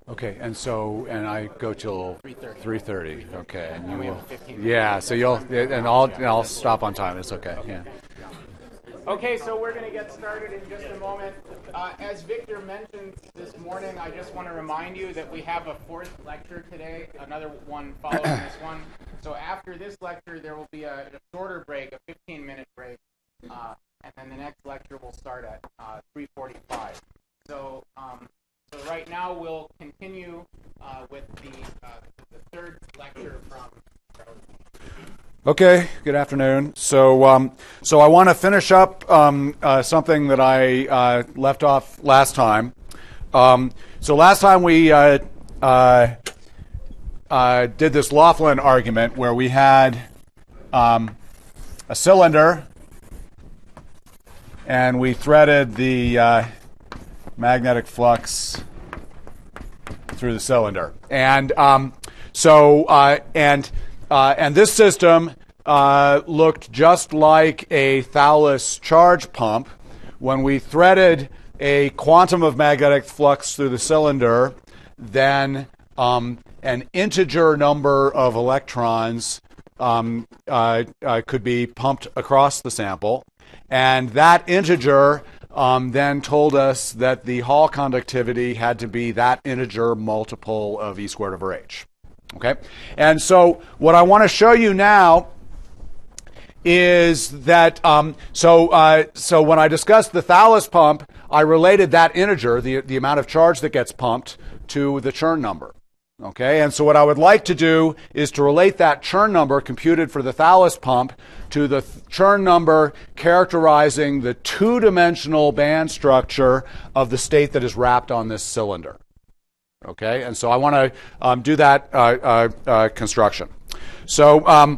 Okay, and I go till 3:30. Okay, and you we will. have 15 Yeah, so I'll stop on time. It's okay. Yeah. Okay, so we're going to get started in just a moment. As Victor mentioned this morning, I just want to remind you that we have a fourth lecture today, another one following this one. So after this lecture, there will be a shorter break, a 15-minute break, and then the next lecture will start at 3:45. So right now we'll continue with the third lecture from. Okay. Good afternoon. So I want to finish up something that I left off last time. So last time we did this Laughlin argument where we had a cylinder and we threaded the magnetic flux through the cylinder, and this system looked just like a Thales charge pump. When we threaded a quantum of magnetic flux through the cylinder, then an integer number of electrons could be pumped across the sample, and that integer then told us that the Hall conductivity had to be that integer multiple of E squared over H. Okay? And so what I want to show you now is that, so when I discussed the Thales pump, I related that integer, the amount of charge that gets pumped, to the Chern number. Okay? And so what I would like to do is to relate that Chern number computed for the Thales pump to the Chern number characterizing the two-dimensional band structure of the state that is wrapped on this cylinder. Okay, and so I want to do that construction. So,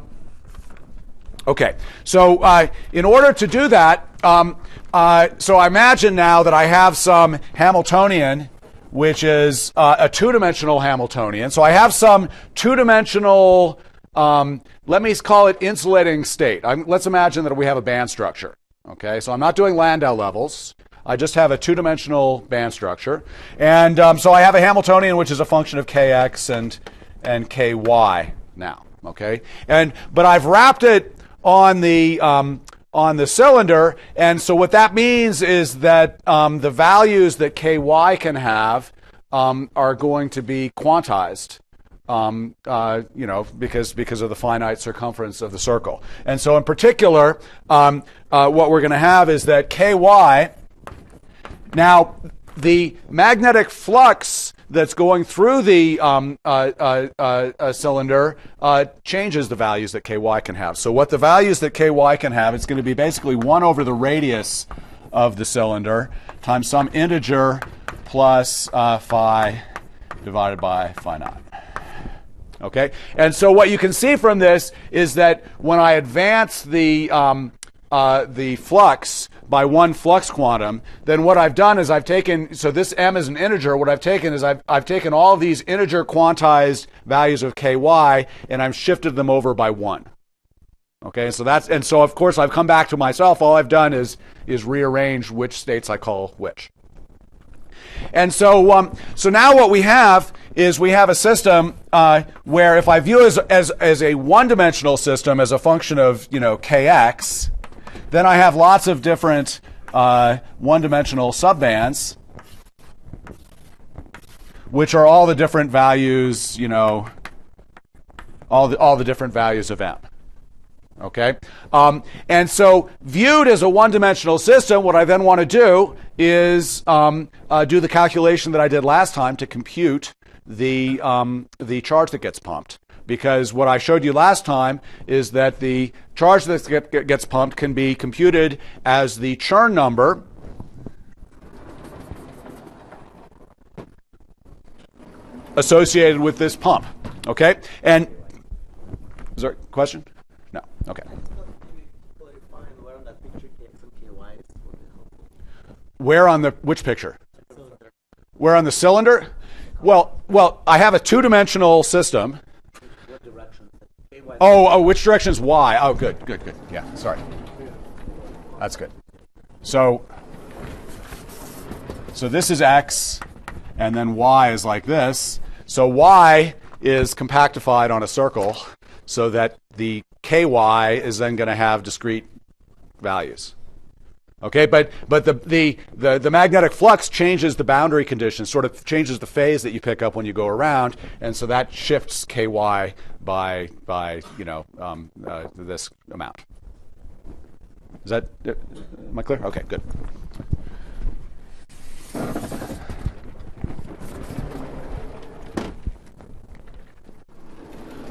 okay, so in order to do that, so I imagine now that I have some Hamiltonian, which is a two-dimensional Hamiltonian. So I have some two-dimensional, let me call it insulating state. Let's imagine that we have a band structure. Okay, so I'm not doing Landau levels. I just have a two-dimensional band structure. And so I have a Hamiltonian, which is a function of kx and ky now. Okay, but I've wrapped it on the cylinder, and so what that means is that the values that ky can have are going to be quantized. Because of the finite circumference of the circle. And so in particular, what we're going to have is that ky, now the magnetic flux that's going through the cylinder changes the values that ky can have. So what the values that ky can have, it's going to be basically 1 over the radius of the cylinder times some integer plus phi divided by phi naught. Okay, and so what you can see from this is that when I advance the flux by one flux quantum, then what I've done is I've taken, so this m is an integer, what I've taken is I've taken all of these integer quantized values of ky and I've shifted them over by 1. Okay, so of course I've come back to myself, all I've done is rearrange which states I call which. And so now what we have is we have a system where if I view as a one-dimensional system as a function of kx, then I have lots of different one-dimensional subbands, which are all the different values, all the different values of m. Okay, and so viewed as a one-dimensional system, what I then want to do is do the calculation that I did last time to compute the charge that gets pumped because what I showed you last time is that the charge that gets pumped can be computed as the Chern number associated with this pump. Okay? And is there a question? No. Okay. Where on the which picture? Where on the cylinder? Well, I have a two-dimensional system. What direction? Oh, which direction is y? Oh, good. Yeah, sorry. That's good. So this is x, and then y is like this. So y is compactified on a circle, so that the ky is then going to have discrete values. Okay, but the magnetic flux changes the boundary conditions, sort of changes the phase that you pick up when you go around, and so that shifts ky by this amount. Is that am I clear? Okay, good.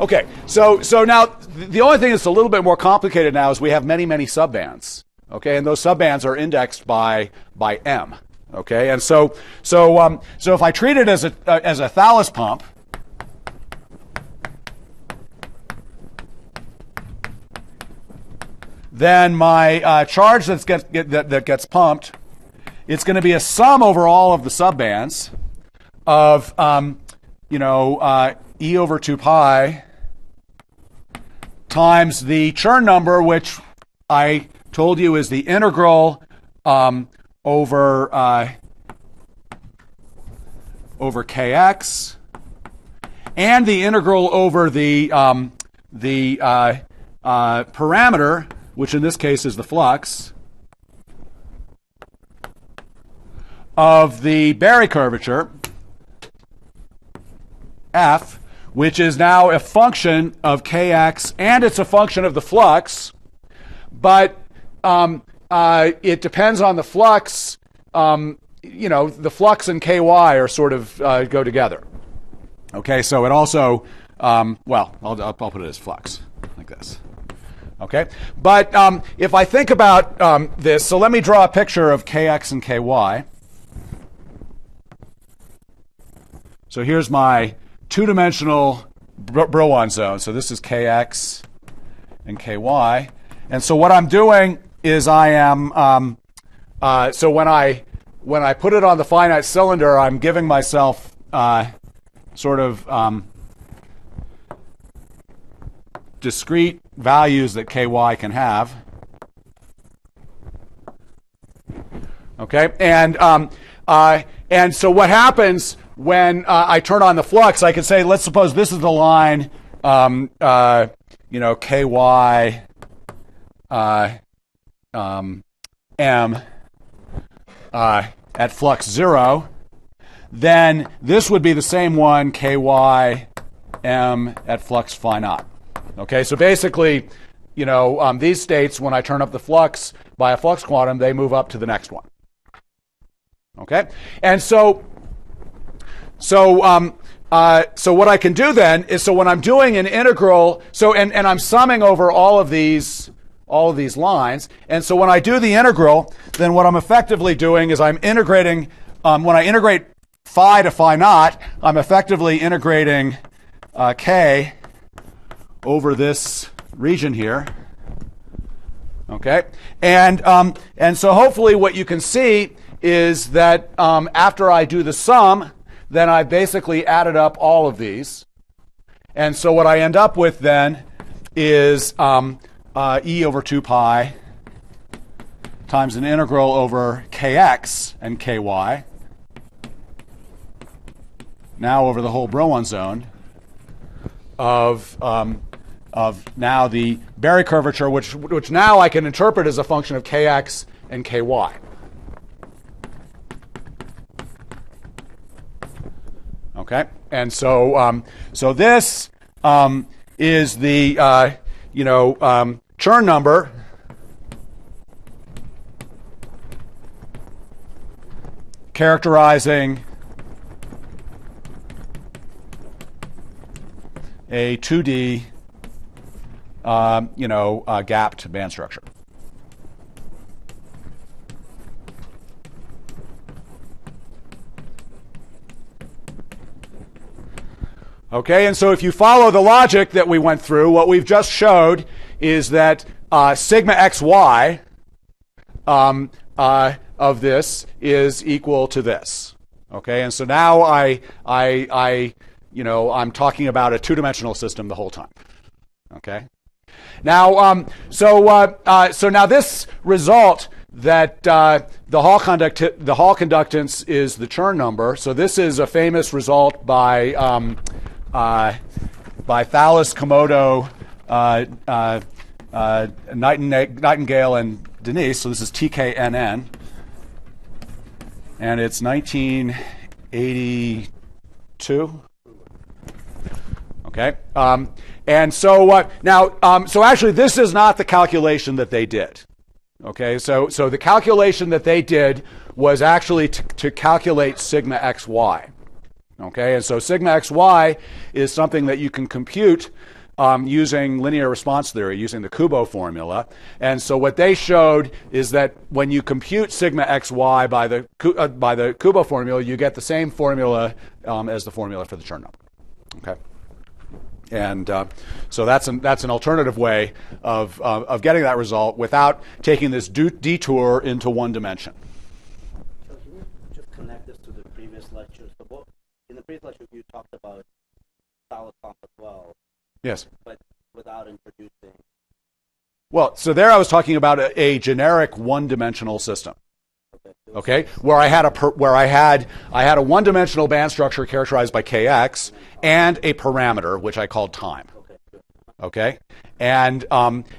Okay, so now the only thing that's a little bit more complicated now is we have many subbands. Okay, and those subbands are indexed by m. Okay, and so if I treat it as a thallus pump, then my charge that gets pumped, it's going to be a sum over all of the subbands of e over 2 pi times the Chern number, which I told you is the integral over kx, and the integral over the parameter, which in this case is the flux, of the Berry curvature f, which is now a function of kx, and it's a function of the flux, but it depends on the flux. The flux and ky are sort of go together. Okay, so it also, I'll put it as flux, like this. Okay, but if I think about this, so let me draw a picture of kx and ky. So here's my two-dimensional Boron zone. So this is kx and ky. And so what I'm doing is I am, so when I put it on the finite cylinder, I'm giving myself sort of discrete values that ky can have. Okay, and so what happens when I turn on the flux? I can say, let's suppose this is the line, ky m at flux 0, then this would be the same one, ky m at flux phi naught. Okay, so basically, these states, when I turn up the flux by a flux quantum, they move up to the next one. Okay, and so what I can do then is, so when I'm doing an integral, and I'm summing over all of these lines, and so when I do the integral, then what I'm effectively doing is I'm integrating, when I integrate phi to phi naught, I'm effectively integrating k over this region here. Okay, and so hopefully what you can see is that after I do the sum, then I basically added up all of these, and so what I end up with then is e over 2 pi times an integral over kx and ky, now over the whole Boron zone, of now the Berry curvature, which now I can interpret as a function of kx and ky. Okay, and so this is the Chern number characterizing a 2D, gapped band structure. Okay, and so if you follow the logic that we went through, what we've just showed is that sigma xy of this is equal to this. Okay, and so now I'm talking about a two-dimensional system the whole time. Okay, now so now this result that the Hall conductance is the Chern number. So this is a famous result by Thales, Komodo, Nightingale, and Denise. So this is TKNN, and it's 1982. Okay, and so now, so actually, this is not the calculation that they did. Okay, so the calculation that they did was actually to calculate sigma xy. Okay, and so sigma xy is something that you can compute using linear response theory, using the Kubo formula. And so what they showed is that when you compute sigma xy by the Kubo formula, you get the same formula as the formula for the Chern number. Okay, and so that's an alternative way of getting that result without taking this detour into one dimension. So can you just connect this to the previous lecture? So in the previous lecture, you talked about Thales pump as well. Yes. But without introducing. Well, so there I was talking about a generic one-dimensional system. Okay, where I had a one-dimensional band structure characterized by kx and a parameter which I called time. Okay, and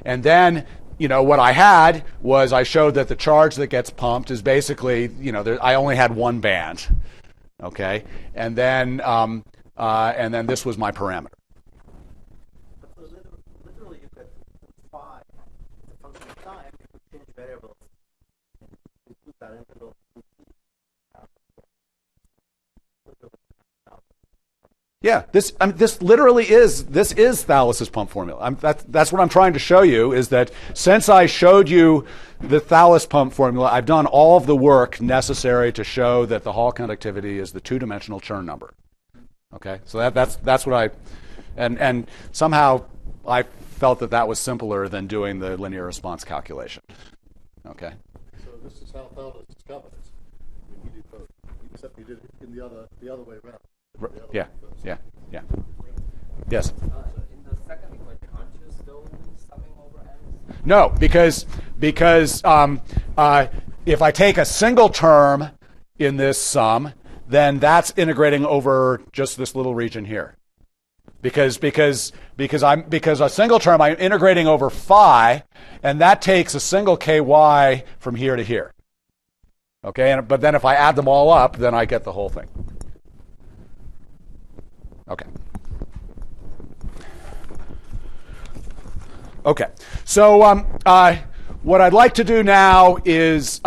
then what I had was I showed that the charge that gets pumped is basically I only had one band. Okay, and then this was my parameter. Literally, you could phi, it's a function of time. You could change variables. Include that interval. Yeah, this literally is Thales's pump formula. That's what I'm trying to show you, is that since I showed you the Thales pump formula, I've done all of the work necessary to show that the Hall conductivity is the two-dimensional Chern number. Okay, so that's what and somehow I felt that was simpler than doing the linear response calculation. Okay. So this is how Thales discovered it. You did both, except you did it in the other way around. Yeah. Yes. In the second equation, aren't you still summing over ends? No, because if I take a single term in this sum, then that's integrating over just this little region here. Because a single term I'm integrating over phi, and that takes a single ky from here to here. Okay, but then if I add them all up, then I get the whole thing. Okay. Okay. So what I'd like to do now is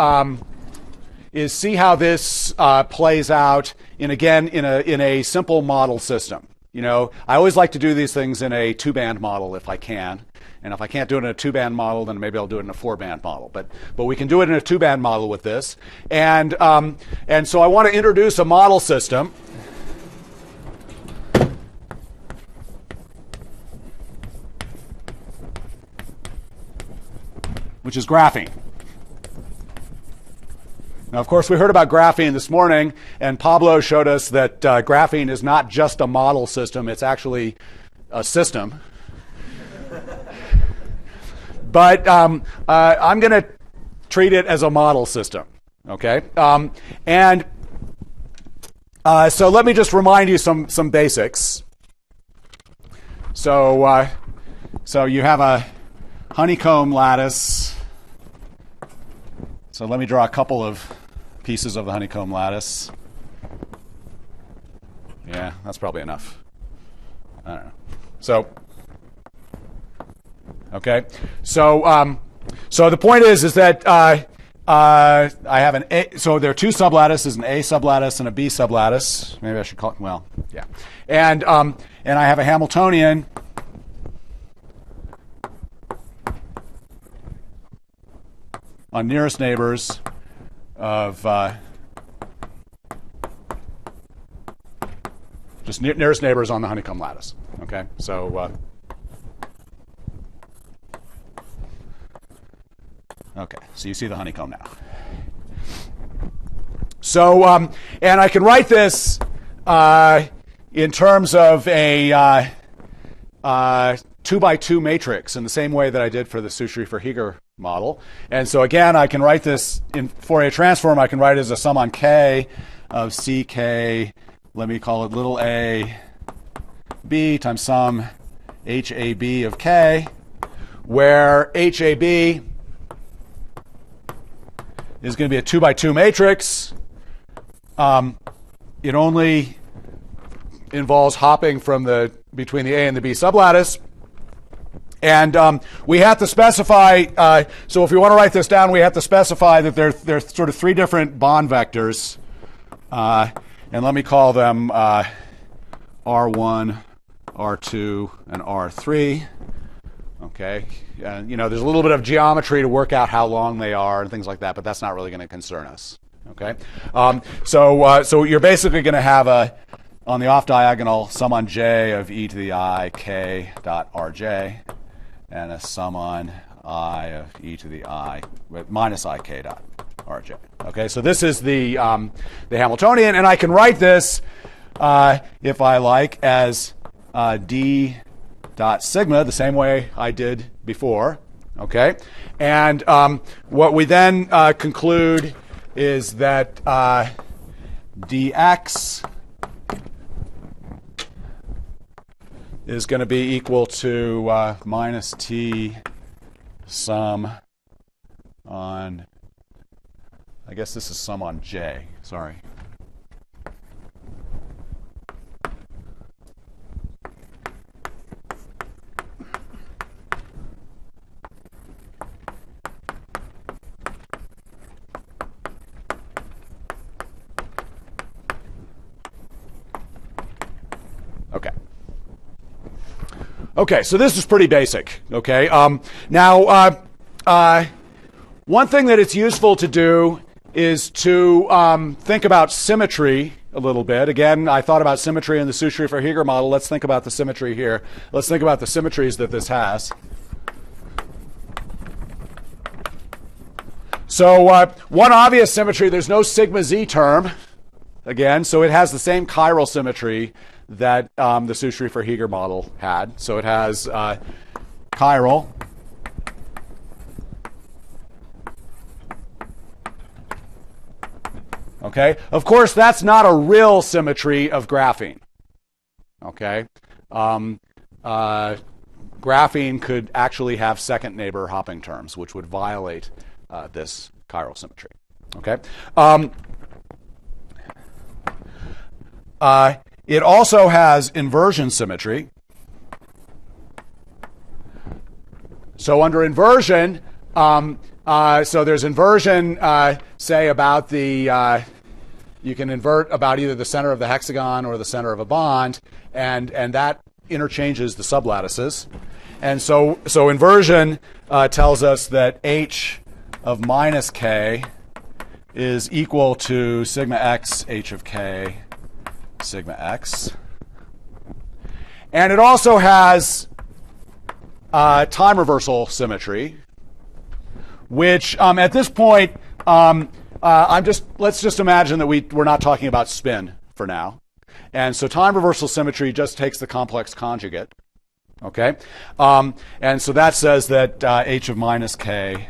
see how this plays out in a simple model system. I always like to do these things in a two-band model if I can. And if I can't do it in a two-band model, then maybe I'll do it in a four-band model. But we can do it in a two-band model with this. And so I want to introduce a model system. Which is graphene. Now, of course, we heard about graphene this morning, and Pablo showed us that graphene is not just a model system, it's actually a system. But I'm going to treat it as a model system, okay? So let me just remind you some basics. So you have a honeycomb lattice. So let me draw a couple of pieces of the honeycomb lattice. Yeah, that's probably enough. I don't know. So, okay. So the point is that I have an A. So there are two sublattices, an A sublattice and a B sublattice. Maybe I should call it. Well, yeah. And and I have a Hamiltonian on nearest neighbors of just nearest neighbors on the honeycomb lattice. Okay, so okay, so you see the honeycomb now. So and I can write this in terms of a 2x2 matrix in the same way that I did for the Sushri-Verheger model. And so again, I can write this in Fourier transform. I can write it as a sum on k of ck, let me call it little a b times sum HAB of k, where HAB is going to be a 2x2 matrix. It only involves hopping from between the A and the B sublattice. And we have to specify, so if we want to write this down, we have to specify that there are sort of three different bond vectors. And let me call them R1, R2, and R3. Okay, and there's a little bit of geometry to work out how long they are and things like that, but that's not really going to concern us. Okay, so you're basically going to have on the off diagonal sum on j of e to the I k dot rj, and a sum on I of e to the I with minus I k dot rj. Okay, so this is the Hamiltonian, and I can write this if I like as d dot sigma, the same way I did before. Okay, and what we then conclude is that dx is going to be equal to minus t sum on, I guess this is sum on j, sorry. Okay, so this is pretty basic. Okay, now one thing that it's useful to do is to think about symmetry a little bit. Again, I thought about symmetry in the Sushri-Verheger model. Let's think about the symmetry here. Let's think about the symmetries that this has. So one obvious symmetry, there's no sigma z term, again, so it has the same chiral symmetry that the Sushri-Verheger model had. So it has chiral okay. Of course, that's not a real symmetry of graphene. Okay. Graphene could actually have second neighbor hopping terms, which would violate this chiral symmetry. Okay. It also has inversion symmetry. So under inversion, so there's inversion, say about the, you can invert about either the center of the hexagon or the center of a bond, and that interchanges the sublattices. And so inversion tells us that h of minus k is equal to sigma x h of k sigma x. And it also has time reversal symmetry, which at this point, let's just imagine that we're not talking about spin for now. And so time reversal symmetry just takes the complex conjugate. Okay? And so that says that h of minus k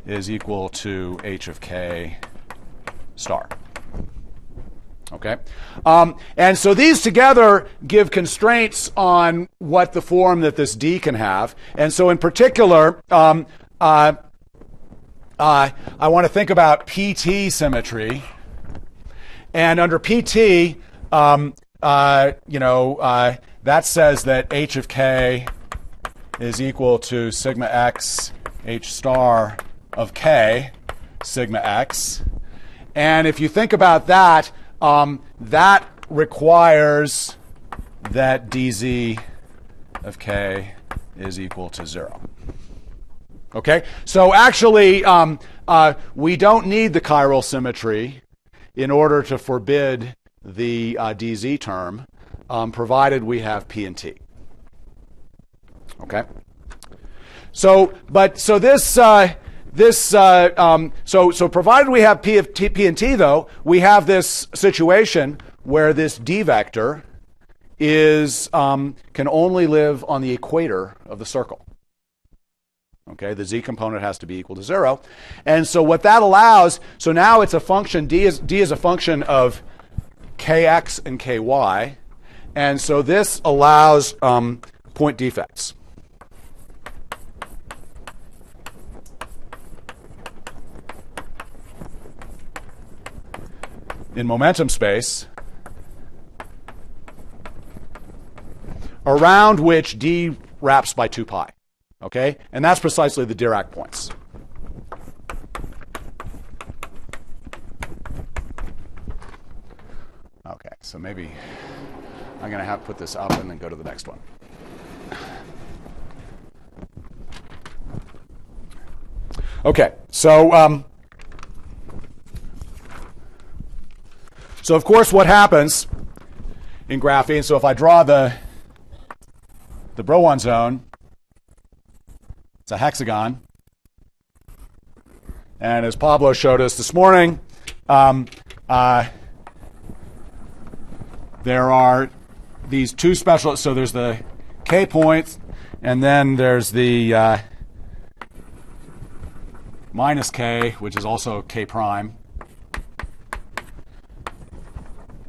is equal to h of k star. Okay, and so these together give constraints on what the form that this D can have. And so in particular, I want to think about PT symmetry. And under PT, that says that h of k is equal to sigma x h star of k sigma x. And if you think about that, that requires that dz of k is equal to 0. Okay, so actually we don't need the chiral symmetry in order to forbid the dz term, provided we have p and t. Okay, so provided we have p and t, though, we have this situation where this d vector is can only live on the equator of the circle. Okay, the z component has to be equal to 0, and so what that allows, so now it's a function, d is a function of kx and ky, and so this allows point defects. In momentum space, around which d wraps by 2 pi. Okay? And that's precisely the Dirac points. Okay, so maybe I'm going to have to put this up and then go to the next one. Okay, so of course what happens in graphene, so if I draw the Boron zone, it's a hexagon. And as Pablo showed us this morning, there are these two special, so there's the K points, and then there's the minus K, which is also K prime,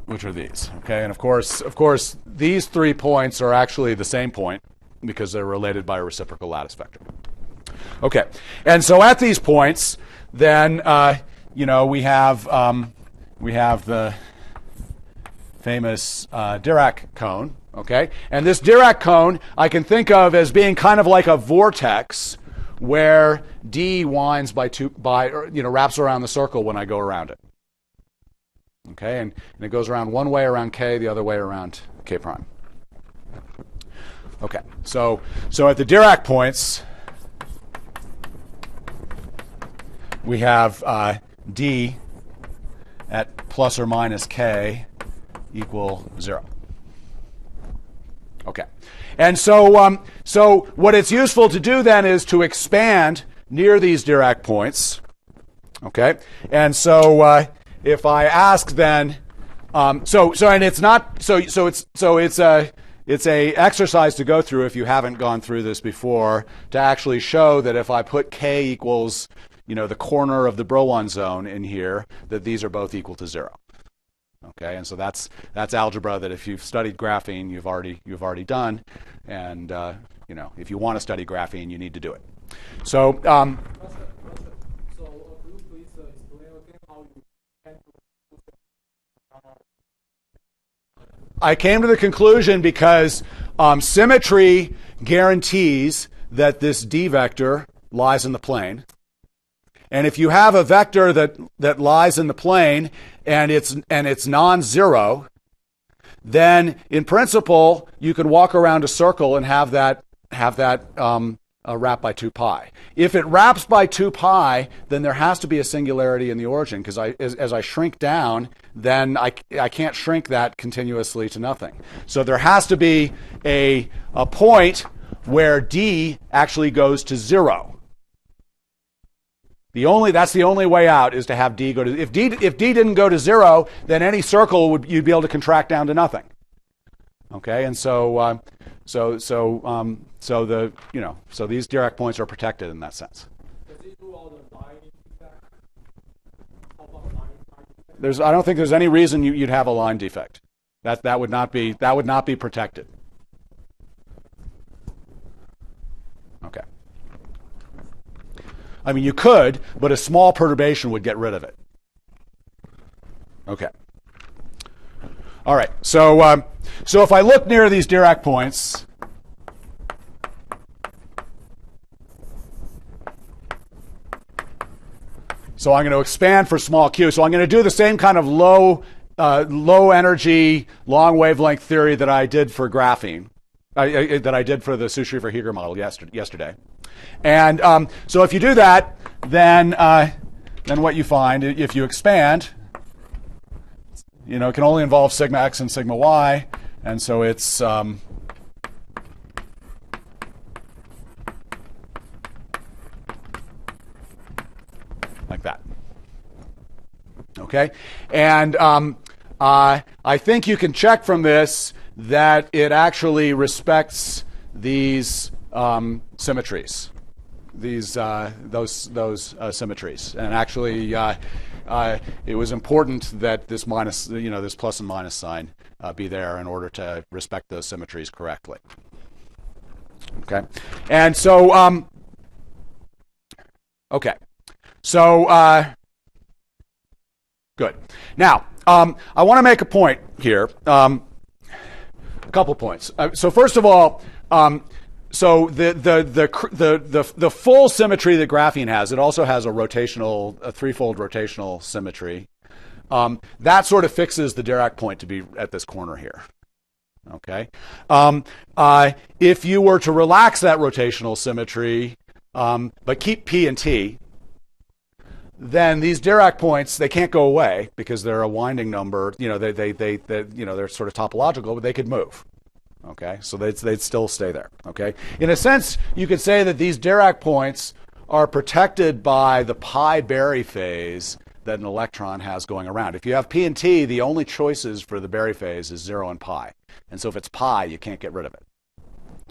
which are these. Okay, and of course, these 3 points are actually the same point because they're related by a reciprocal lattice vector. Okay, and so at these points, then we have the famous Dirac cone. Okay, and this Dirac cone I can think of as being kind of like a vortex where d winds wraps around the circle when I go around it. Okay, and it goes around one way around k, the other way around k prime. Okay, so at the Dirac points, we have d at plus or minus k equal 0. Okay, and so what it's useful to do then is to expand near these Dirac points. Okay, and so if I ask then, it's a exercise to go through if you haven't gone through this before, to actually show that if I put k equals the corner of the Boron zone in here, that these are both equal to 0. Okay, and so that's algebra that if you've studied graphene, you've already done, and if you want to study graphene, you need to do it. So. Could you please explain again how you can I came to the conclusion because symmetry guarantees that this d vector lies in the plane. And if you have a vector that lies in the plane and it's non-zero, then in principle you can walk around a circle and have that wrap by 2 pi. If it wraps by 2 pi, then there has to be a singularity in the origin, because as I shrink down, then I can't shrink that continuously to nothing. So there has to be a point where d actually goes to 0. That's the only way out, is to have d go to. If d didn't go to 0, then any circle you'd be able to contract down to nothing. Okay, and so these Dirac points are protected in that sense. Does it do all the line defect? How about line defect? I don't think there's any reason you'd have a line defect. That would not be protected. Okay. I mean, you could, but a small perturbation would get rid of it. Okay. All right. So if I look near these Dirac points, so I'm going to expand for small q. So I'm going to do the same kind of low low energy, long wavelength theory that I did for graphene, that I did for the Su-Schrieffer-Heeger model yesterday. And so if you do that, then what you find, if you expand, it can only involve sigma x and sigma y, and so it's like that. Okay, and I think you can check from this that it actually respects these symmetries, those symmetries, and actually it was important that this minus, this plus and minus sign be there in order to respect those symmetries correctly. Okay, and so okay, so good. Now I want to make a point here. A couple points. So first of all, so the full symmetry that graphene has, it also has a threefold rotational symmetry. That sort of fixes the Dirac point to be at this corner here. Okay. If you were to relax that rotational symmetry, but keep P and T, then these Dirac points, they can't go away because they're a winding number. They're sort of topological, but they could move. Okay, so they'd still stay there. Okay, in a sense, you could say that these Dirac points are protected by the pi Berry phase that an electron has going around. If you have P and T, the only choices for the Berry phase is 0 and pi, and so if it's pi, you can't get rid of it.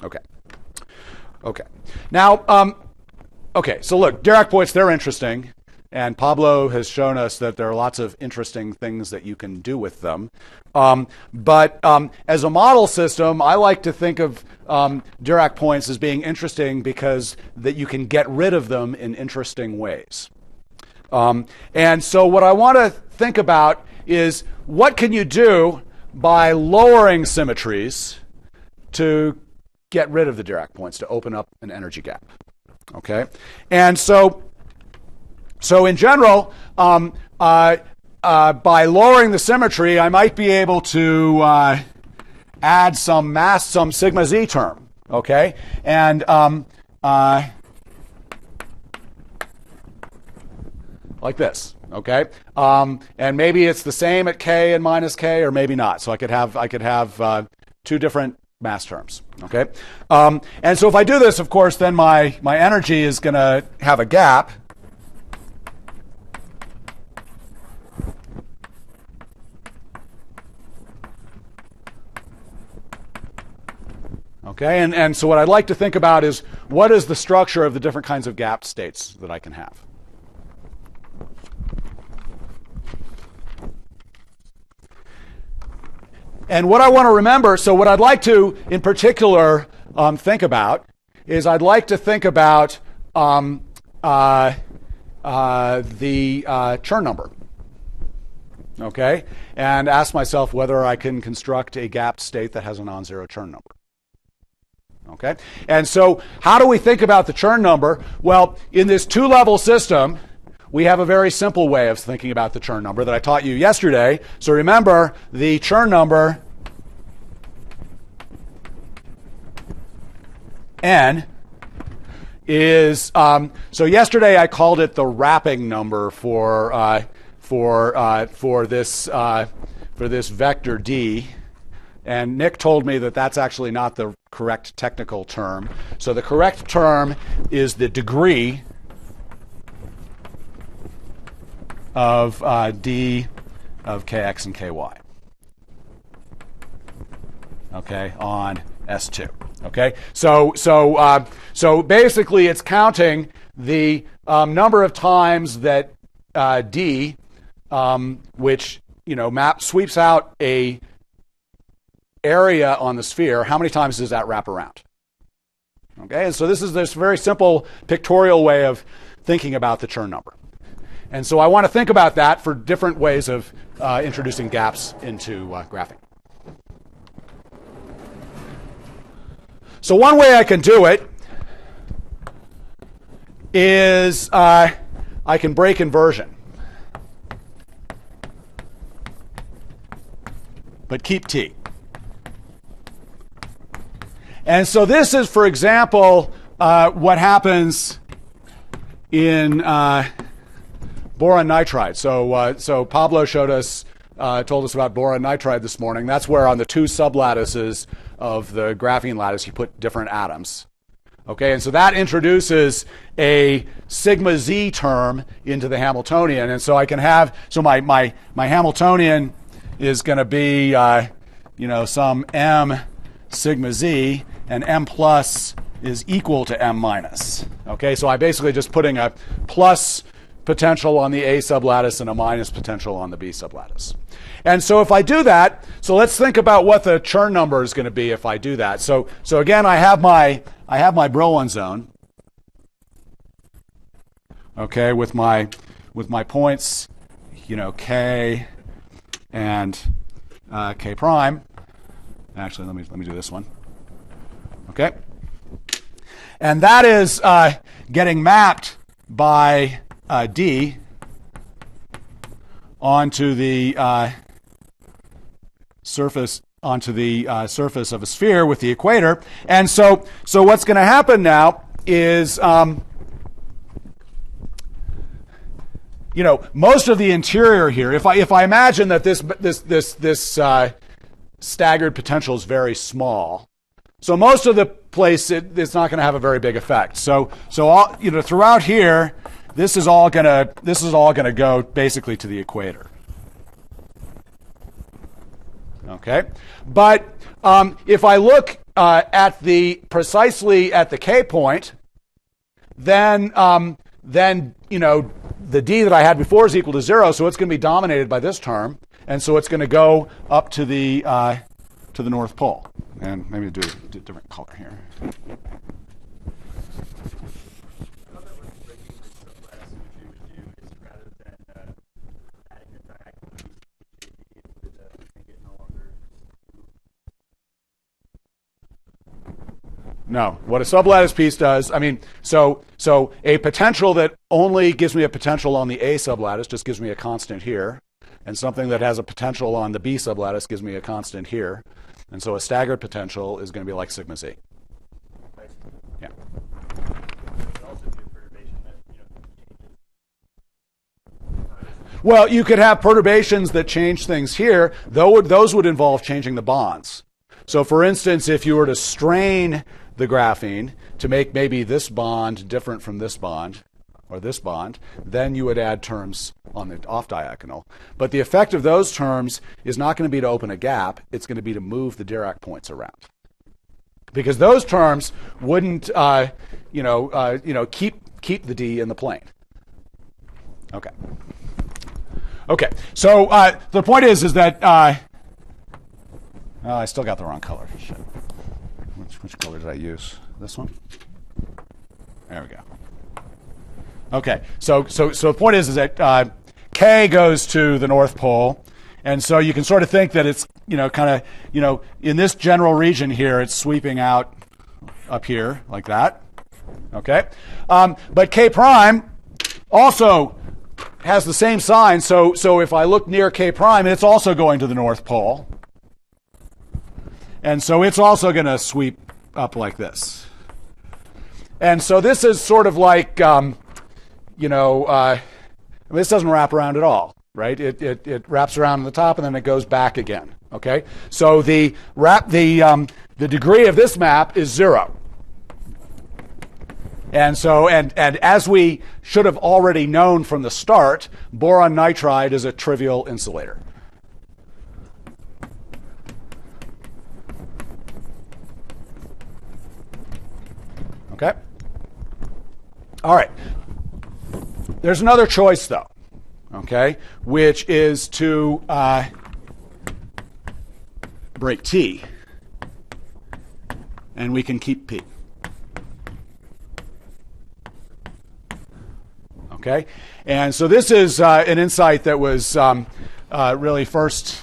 Okay. Okay. Now, okay. So look, Dirac points, they're interesting. And Pablo has shown us that there are lots of interesting things that you can do with them. But as a model system, I like to think of Dirac points as being interesting because that you can get rid of them in interesting ways. And so what I want to think about is what can you do by lowering symmetries to get rid of the Dirac points, to open up an energy gap. Okay? And so in general, by lowering the symmetry, I might be able to add some mass, some sigma z term. Okay, and like this. Okay, and maybe it's the same at k and minus k, or maybe not. So I could have two different mass terms. Okay, and so if I do this, of course, then my energy is going to have a gap. Okay, and so what I'd like to think about is what is the structure of the different kinds of gapped states that I can have. And what I want to remember, so what I'd like to, in particular, think about is I'd like to think about the Chern number. Okay, and ask myself whether I can construct a gapped state that has a non-zero Chern number. Okay, and so how do we think about the Chern number? Well, in this two-level system, we have a very simple way of thinking about the Chern number that I taught you yesterday. So remember, the Chern number n is so yesterday I called it the wrapping number for this vector d. And Nick told me that that's actually not the correct technical term. So the correct term is the degree of d of kx and ky. Okay, on S2. Okay, so basically it's counting the number of times that d, which sweeps out a area on the sphere, how many times does that wrap around? Okay, and so this is this very simple pictorial way of thinking about the Chern number. And so I want to think about that for different ways of introducing gaps into graphing. So one way I can do it is I can break inversion. but keep T. And so this is, for example, what happens in boron nitride. So Pablo showed us, told us about boron nitride this morning. That's where on the two sublattices of the graphene lattice you put different atoms. Okay, and so that introduces a sigma z term into the Hamiltonian, and so I can have, so my Hamiltonian is going to be some m sigma z, and m plus is equal to m minus. Okay, so I'm basically just putting a plus potential on the A sublattice and a minus potential on the B sublattice. And so if I do that, so let's think about what the Chern number is going to be if I do that. So again, I have my Brillouin zone. Okay, with my points, K and K prime. Actually, let me do this one. Okay, and that is getting mapped by D onto the surface of a sphere with the equator. And so what's going to happen now is most of the interior here, if I imagine that this staggered potential is very small, so most of the place it's not going to have a very big effect. So all, throughout here, this is all going to go basically to the equator. Okay, but if I look precisely at the K point, then the D that I had before is equal to 0, so it's going to be dominated by this term, and so it's going to go up to the North Pole. And maybe do a different color here. No, what a sublattice piece does, so a potential that only gives me a potential on the A sublattice just gives me a constant here, and something that has a potential on the B sublattice gives me a constant here, and so a staggered potential is going to be like sigma z. Yeah. Well, you could have perturbations that change things here. Those would involve changing the bonds. So, for instance, if you were to strain the graphene to make maybe this bond different from this bond, or this bond, then you would add terms on the off diagonal. But the effect of those terms is not going to be to open a gap. It's going to be to move the Dirac points around. Because those terms wouldn't, keep the D in the plane. Okay. Okay. So the point is that I still got the wrong color. Shit. Which color did I use? This one? There we go. Okay. So the point is that K goes to the North Pole, and so you can sort of think that it's in this general region here, it's sweeping out up here like that. Okay. But K prime also has the same sign. So if I look near K prime, it's also going to the North Pole. And so it's also going to sweep up like this. And so this is sort of like, this doesn't wrap around at all, right? It wraps around on the top and then it goes back again. Okay, so the degree of this map is 0. And so and as we should have already known from the start, boron nitride is a trivial insulator. Okay? All right. There's another choice, though, okay, which is to break T, and we can keep P. Okay? And so this is an insight that was really first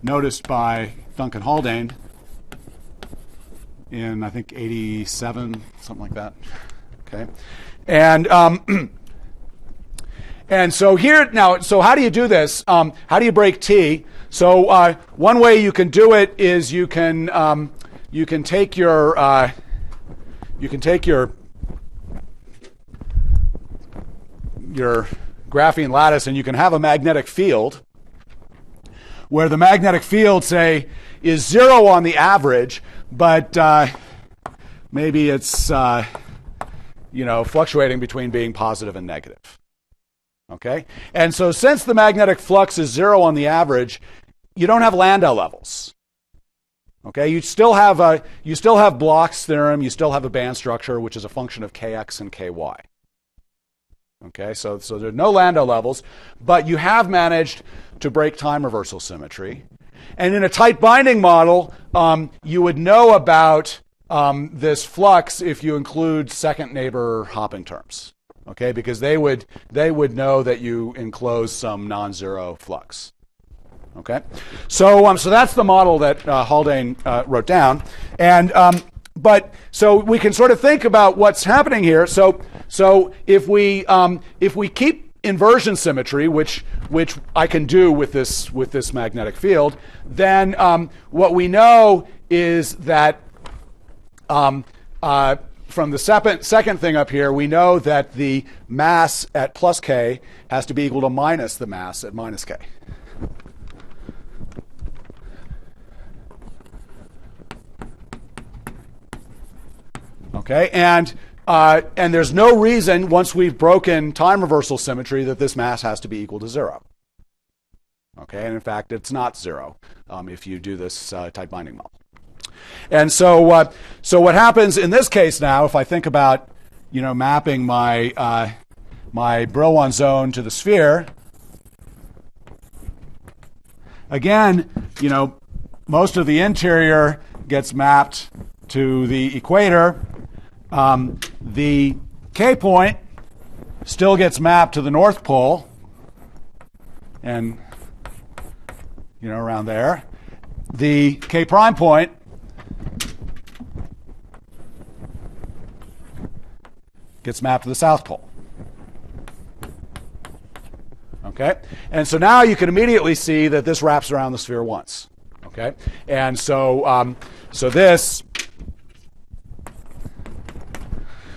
noticed by Duncan Haldane in, I think, 87, something like that. Okay? And so here, now, so how do you do this? How do you break T? So one way you can do it is you can take your graphene lattice and you can have a magnetic field where the magnetic field, say, is 0 on the average, but maybe it's fluctuating between being positive and negative. Okay, and so since the magnetic flux is 0 on the average, you don't have Landau levels. Okay, you still have Bloch's theorem. You still have a band structure, which is a function of kx and ky. Okay, so there are no Landau levels, but you have managed to break time reversal symmetry. And in a tight binding model, you would know about this flux if you include second neighbor hopping terms. Okay, because they would know that you enclose some non-zero flux. Okay, so that's the model that Haldane wrote down, and but so we can sort of think about what's happening here. So if we keep inversion symmetry, which I can do with this magnetic field, then what we know is that from the second thing up here, we know that the mass at plus k has to be equal to minus the mass at minus k. Okay, and there's no reason, once we've broken time reversal symmetry, that this mass has to be equal to 0. Okay, and in fact, it's not 0 if you do this tight binding model. And so what happens in this case now, if I think about mapping my my Brillouin zone to the sphere, again, most of the interior gets mapped to the equator. The K point still gets mapped to the North Pole, and around there. The K prime point gets mapped to the South Pole. Okay, and so now you can immediately see that this wraps around the sphere once. Okay, and so this.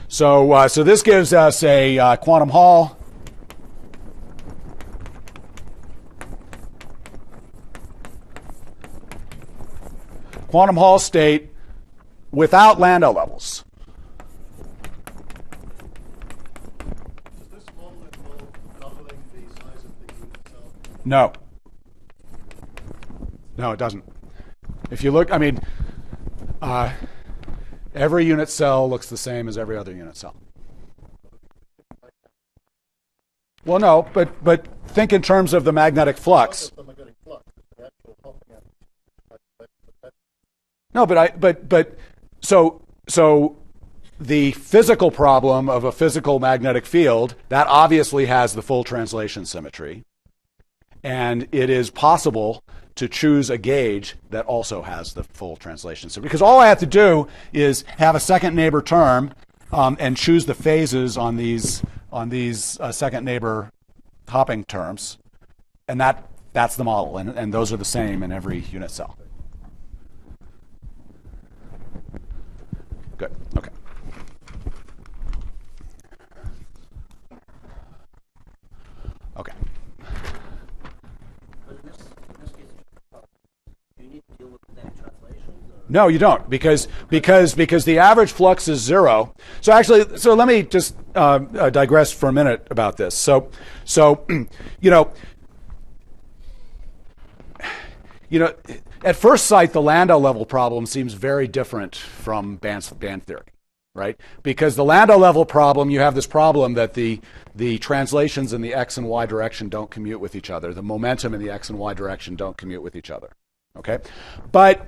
So this gives us a quantum Hall. Quantum Hall state without Landau levels. Does this model involve doubling the size of the unit cell? No. No, it doesn't. If you look, every unit cell looks the same as every other unit cell. Well, no, but think in terms of the magnetic flux. No, but so the physical problem of a physical magnetic field, that obviously has the full translation symmetry, and it is possible to choose a gauge that also has the full translation symmetry. Because all I have to do is have a second neighbor term and choose the phases on these second neighbor hopping terms, and that's the model, and those are the same in every unit cell. Good. Okay. Okay. No, you don't, because the average flux is 0. So let me just digress for a minute about this. So at first sight, the Landau level problem seems very different from band theory, right? Because the Landau level problem, you have this problem that the translations in the x and y direction don't commute with each other. The momentum in the x and y direction don't commute with each other. Okay, but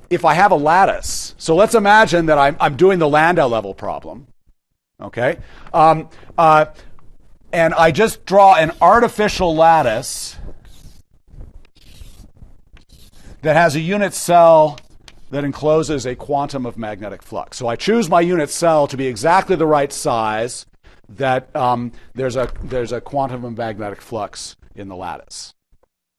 if I have a lattice, so let's imagine that I'm doing the Landau level problem. Okay, and I just draw an artificial lattice that has a unit cell that encloses a quantum of magnetic flux. So I choose my unit cell to be exactly the right size that there's a quantum of magnetic flux in the lattice.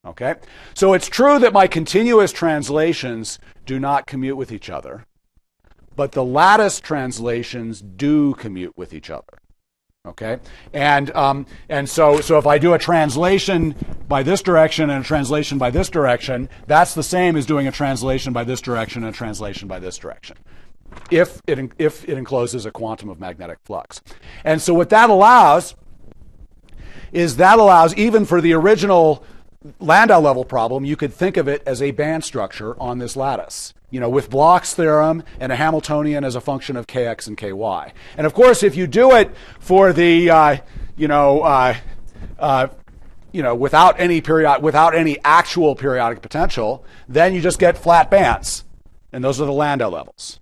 Okay? So it's true that my continuous translations do not commute with each other, but the lattice translations do commute with each other. Okay? And so if I do a translation by this direction and a translation by this direction, that's the same as doing a translation by this direction and a translation by this direction, if it encloses a quantum of magnetic flux. And so what that allows is even for the original Landau level problem, you could think of it as a band structure on this lattice, with Bloch's theorem and a Hamiltonian as a function of kx and ky. And of course, if you do it for the, without any actual periodic potential, then you just get flat bands, and those are the Landau levels.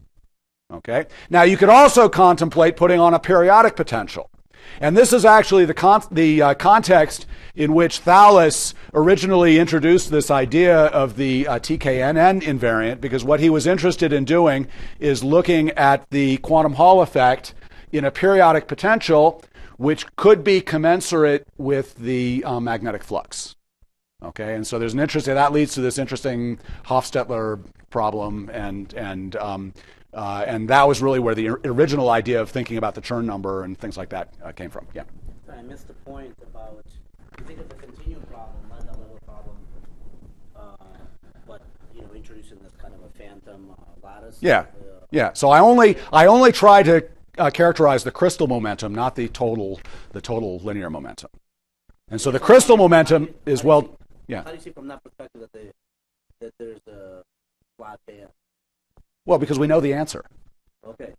Okay. Now you could also contemplate putting on a periodic potential. And this is actually the context in which Thales originally introduced this idea of the TKNN invariant, because what he was interested in doing is looking at the quantum Hall effect in a periodic potential which could be commensurate with the magnetic flux. Okay, and so there's an interest, that leads to this interesting Hofstetler problem, and that was really where the original idea of thinking about the Chern number and things like that came from. Yeah. I missed the point about, you think of the continuum problem, Landau level problem, but introducing this kind of a phantom lattice. Yeah. Yeah. So I only try to characterize the crystal momentum, not the total linear momentum. And so the crystal momentum is yeah. How do you see from that perspective that there's a flat band? Well, because we know the answer. Okay.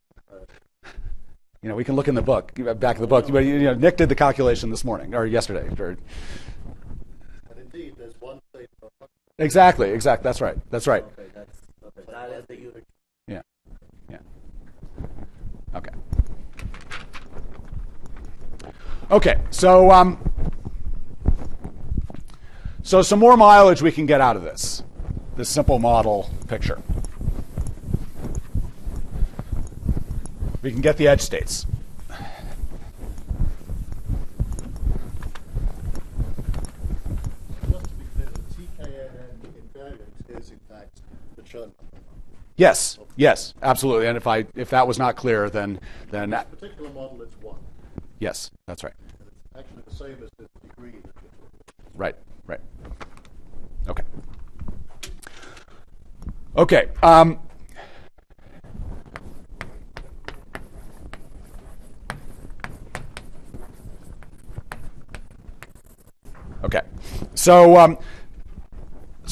We can look in the book, back of the book. Nick did the calculation this morning or yesterday. And indeed, there's one state. Exactly. That's right. Okay, that is the unit. Yeah. Okay. Okay. So some more mileage we can get out of this simple model picture. We can get the edge states. Just to be clear, the TKNN invariant is in fact the Chern number. Yes, absolutely. And if that was not clear, then In this particular model, it's 1. yes, that's right. And it's actually the same as the degree that you're talking about. Right. Okay. Okay. So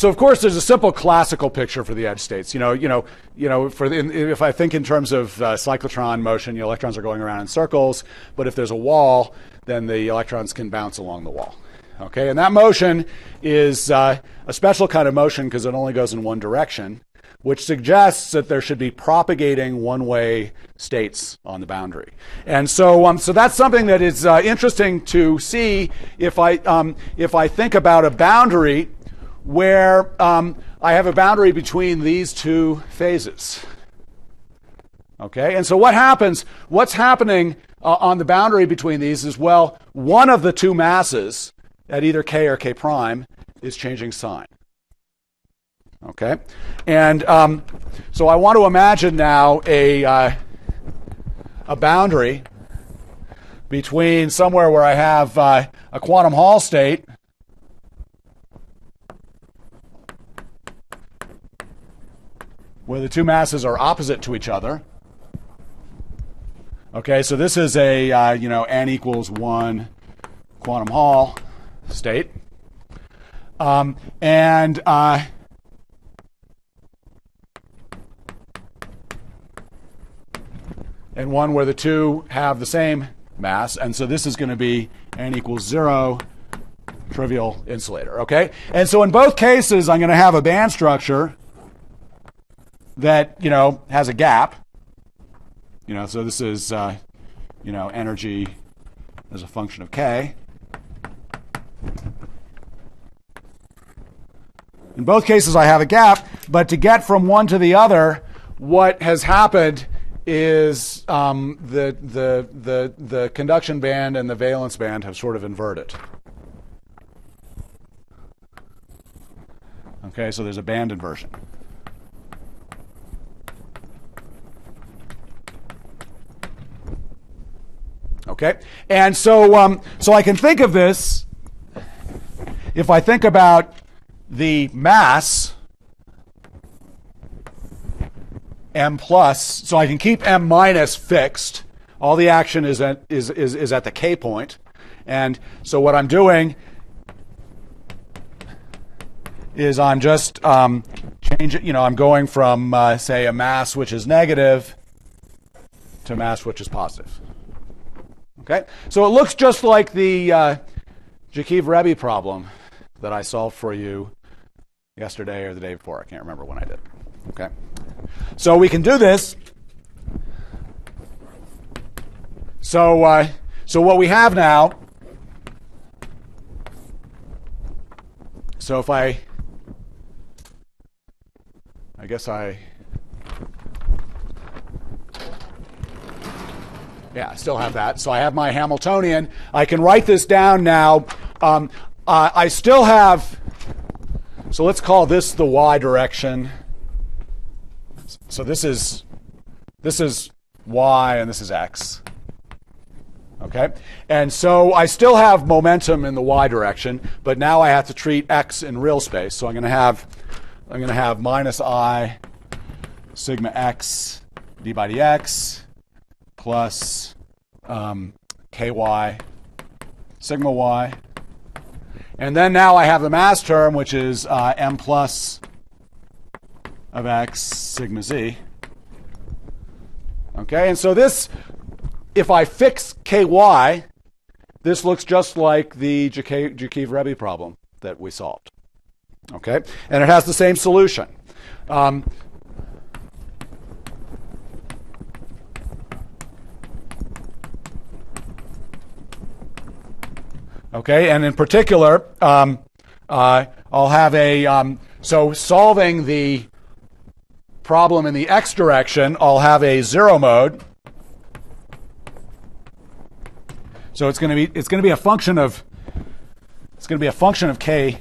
of course there's a simple classical picture for the edge states. If I think in terms of cyclotron motion, electrons are going around in circles, but if there's a wall, then the electrons can bounce along the wall. Okay, and that motion is a special kind of motion because it only goes in one direction, which suggests that there should be propagating one-way states on the boundary. And so that's something that is interesting to see if I think about a boundary where I have a boundary between these two phases. Okay, and so what's happening on the boundary between these is, well, one of the two masses at either k or k prime is changing sign. Okay, and so I want to imagine now a boundary between somewhere where I have a quantum Hall state where the two masses are opposite to each other. Okay, so this is a n equals 1 quantum Hall state, and one where the two have the same mass, and so this is going to be n equals 0 trivial insulator. Okay, and so in both cases I'm going to have a band structure that has a gap. So this is energy as a function of k. In both cases I have a gap, but to get from one to the other, what has happened is the conduction band and the valence band have sort of inverted. Okay, so there's a band inversion. Okay, and so so I can think of this, if I think about the mass m plus, so I can keep m minus fixed. All the action is at the k point, and so what I'm doing is I'm just changing. You know, I'm going from say a mass which is negative to mass which is positive. Okay, so it looks just like the Jakiv-Rebbe problem that I solved for you yesterday or the day before. I can't remember when I did. Okay, so we can do this. So so what we have now. So if I guess I still have that. So I have my Hamiltonian. I can write this down now. I still have, so let's call this the y direction. So this is y and this is x. Okay? And so I still have momentum in the y direction, but now I have to treat x in real space. So I'm going to have minus I sigma x d by dx plus ky sigma y. And then now I have the mass term, which is m plus of x sigma z. Okay, and so this, if I fix ky, this looks just like the Jakiv-Rebbe problem that we solved. Okay, and it has the same solution. Okay, and in particular, I'll have a, so solving the problem in the x direction, I'll have a zero mode. So it's going to be a function of ky,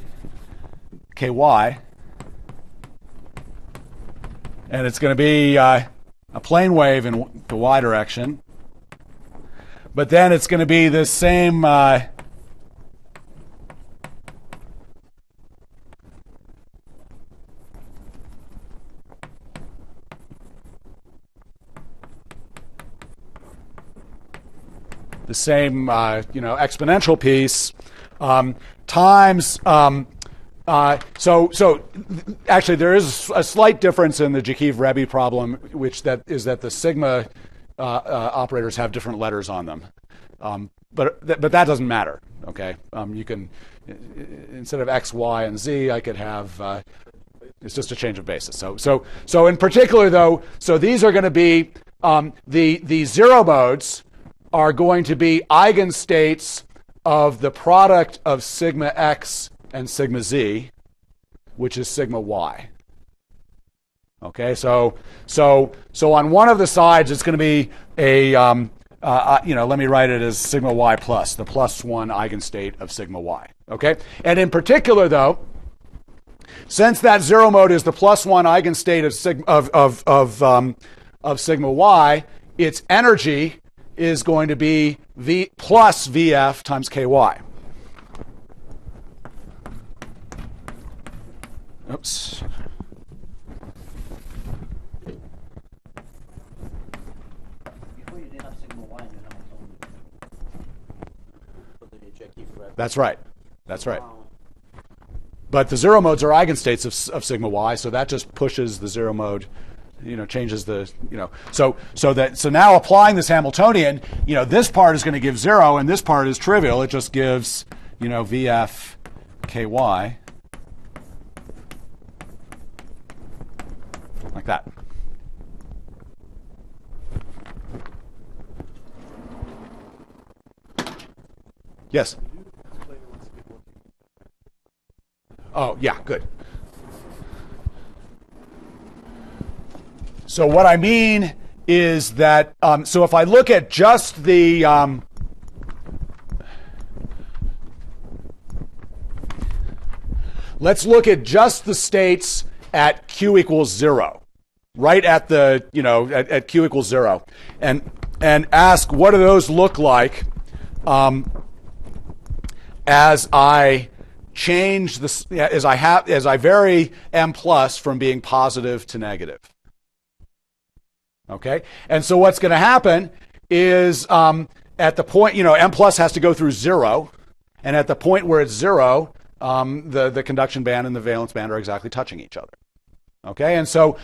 and it's going to be a plane wave in the y direction. But then it's going to be this same exponential piece times. So actually, there is a slight difference in the Jakiv-Rebbe problem, which is that the sigma operators have different letters on them. But that doesn't matter. Okay, you can, instead of x, y, and z, I could have. It's just a change of basis. So in particular, though, so these are going to be the zero modes are going to be eigenstates of the product of sigma x and sigma z, which is sigma y. Okay, so on one of the sides it's going to be a let me write it as sigma y plus, the plus one eigenstate of sigma y. Okay, and in particular though, since that zero mode is the plus one eigenstate of sigma y, its energy is going to be V plus Vf times Ky. Oops. Before you didn't have sigma y in your Hamiltonian. That's right. That's right. But the zero modes are eigenstates of sigma y, so that just pushes the zero mode, changes the, so now applying this Hamiltonian, this part is going to give 0 and this part is trivial. It just gives, Vf Ky like that. Yes. Oh, yeah, good. So what I mean is that, so if I look at just the, let's look at just the states at q equals 0, right at the, at q equals 0, and ask what do those look like as I change this, as I vary m plus from being positive to negative. Okay, and so what's going to happen is at the point, m plus has to go through 0, and at the point where it's 0, the conduction band and the valence band are exactly touching each other. Okay, and so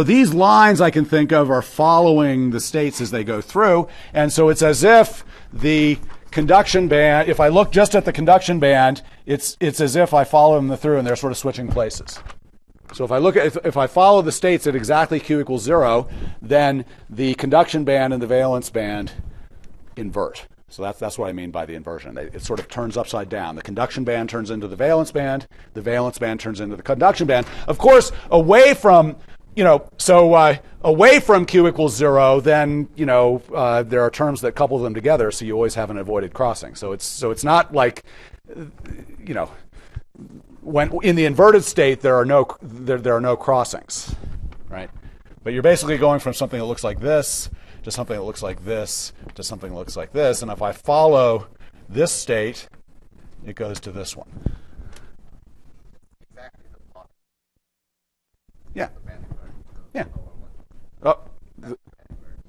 these lines I can think of are following the states as they go through, and so it's as if the conduction band, if I look just at the conduction band, it's as if I follow them through and they're sort of switching places. So if I follow the states at exactly q equals 0, then the conduction band and the valence band invert. So that's what I mean by the inversion. It sort of turns upside down. The conduction band turns into the valence band turns into the conduction band. Of course, away from away from q equals 0, then there are terms that couple them together, so you always have an avoided crossing. So it's not like when in the inverted state there are no crossings, right? But you're basically going from something that looks like this to something that looks like this to something that looks like this, and if I follow this state, it goes to this one. Yeah. Yeah. Oh,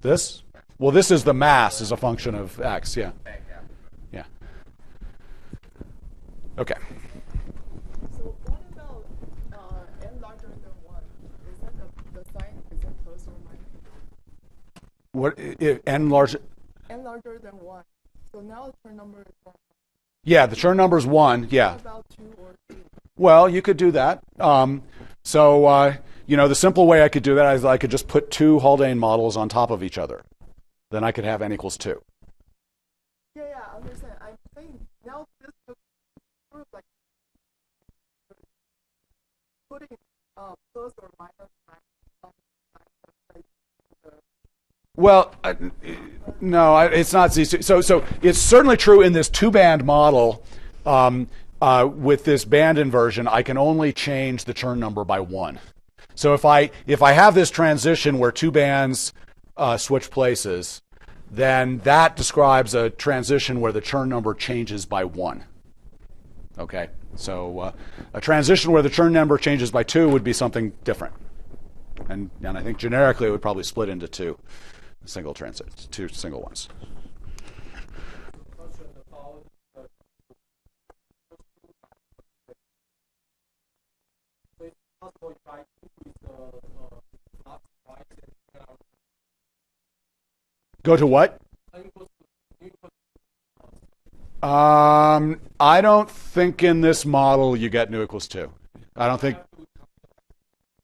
this? Well, this is the mass as a function of x. Yeah. Yeah. Okay. So what about n larger than 1? Is that the sign, is it plus or minus? What if n larger? N larger than 1. So now the Chern number is 1. Yeah, the Chern number is 1. Yeah. What about 2 or 3? Well, you could do that. The simple way I could do that is I could just put 2 Haldane models on top of each other. Then I could have n equals 2. Yeah, I understand. I'm saying now this looks sort of like putting plus or minus on the side. Well, no, it's not Z2. So it's certainly true in this 2-band model. With this band inversion, I can only change the Chern number by 1. So if I have this transition where 2 bands switch places, then that describes a transition where the Chern number changes by 1. Okay, so a transition where the Chern number changes by 2 would be something different, and I think generically it would probably split into 2 single transits, 2 single ones. Go to what? I don't think in this model you get nu equals 2. I don't think.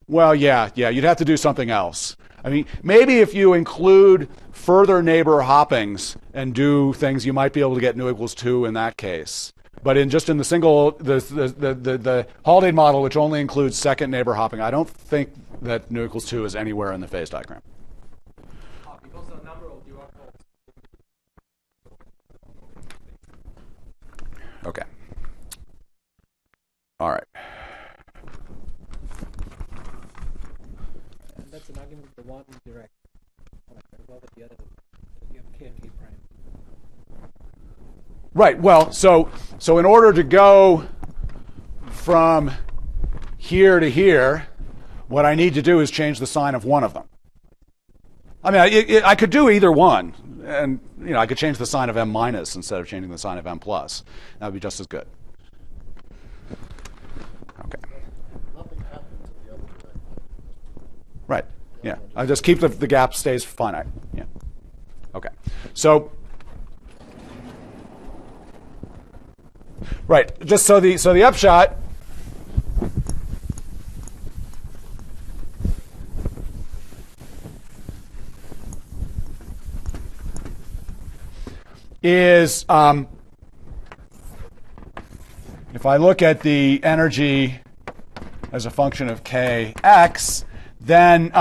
Well, yeah, you'd have to do something else. I mean, maybe if you include further neighbor hoppings and do things, you might be able to get nu equals 2 in that case. But in the single, the Haldane model, which only includes second neighbor hopping, I don't think that nu equals 2 is anywhere in the phase diagram. Because the number of Dirac poles. Okay. All right. And that's an argument with the one direct. What about the other? You have K and K prime. Right. Well, so in order to go from here to here, what I need to do is change the sign of one of them. I mean, I could do either one, and I could change the sign of m minus instead of changing the sign of m plus. That would be just as good. Okay. Nothing happens at the other direction. Right. Yeah. I just keep the gap stays finite. Yeah. Okay. So. Right. Just so the upshot is if I look at the energy as a function of kx, then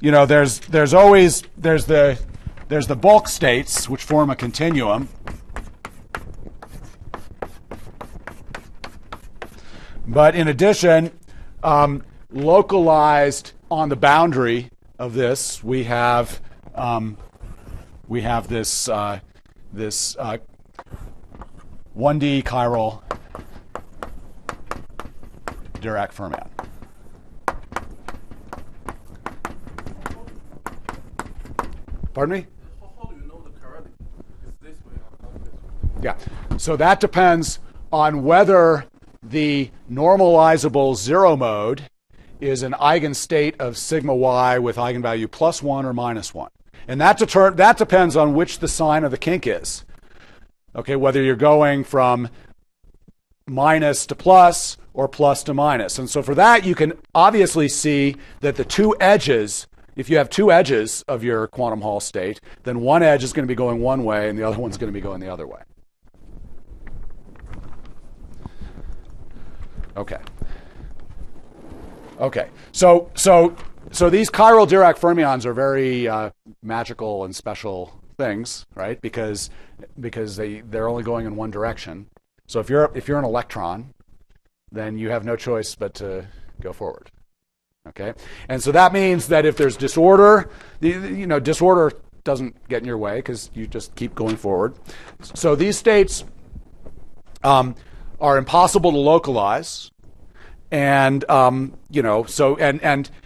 there's the bulk states which form a continuum. But in addition, localized on the boundary of this, we have this 1D chiral Dirac fermion. Pardon me? How do you know the chiral is this way or not this way? Yeah. So that depends on whether the normalizable zero mode is an eigenstate of sigma y with eigenvalue +1 or -1. And that depends on which the sign of the kink is. Okay, whether you're going from minus to plus or plus to minus. And so for that, you can obviously see that the two edges, if you have two edges of your quantum Hall state, then one edge is going to be going one way and the other one's going to be going the other way. Okay. Okay. So these chiral Dirac fermions are very magical and special things, right? Because they're only going in one direction. So if you're an electron, then you have no choice but to go forward. Okay? And so that means that if there's disorder, disorder doesn't get in your way because you just keep going forward. So these states are impossible to localize, and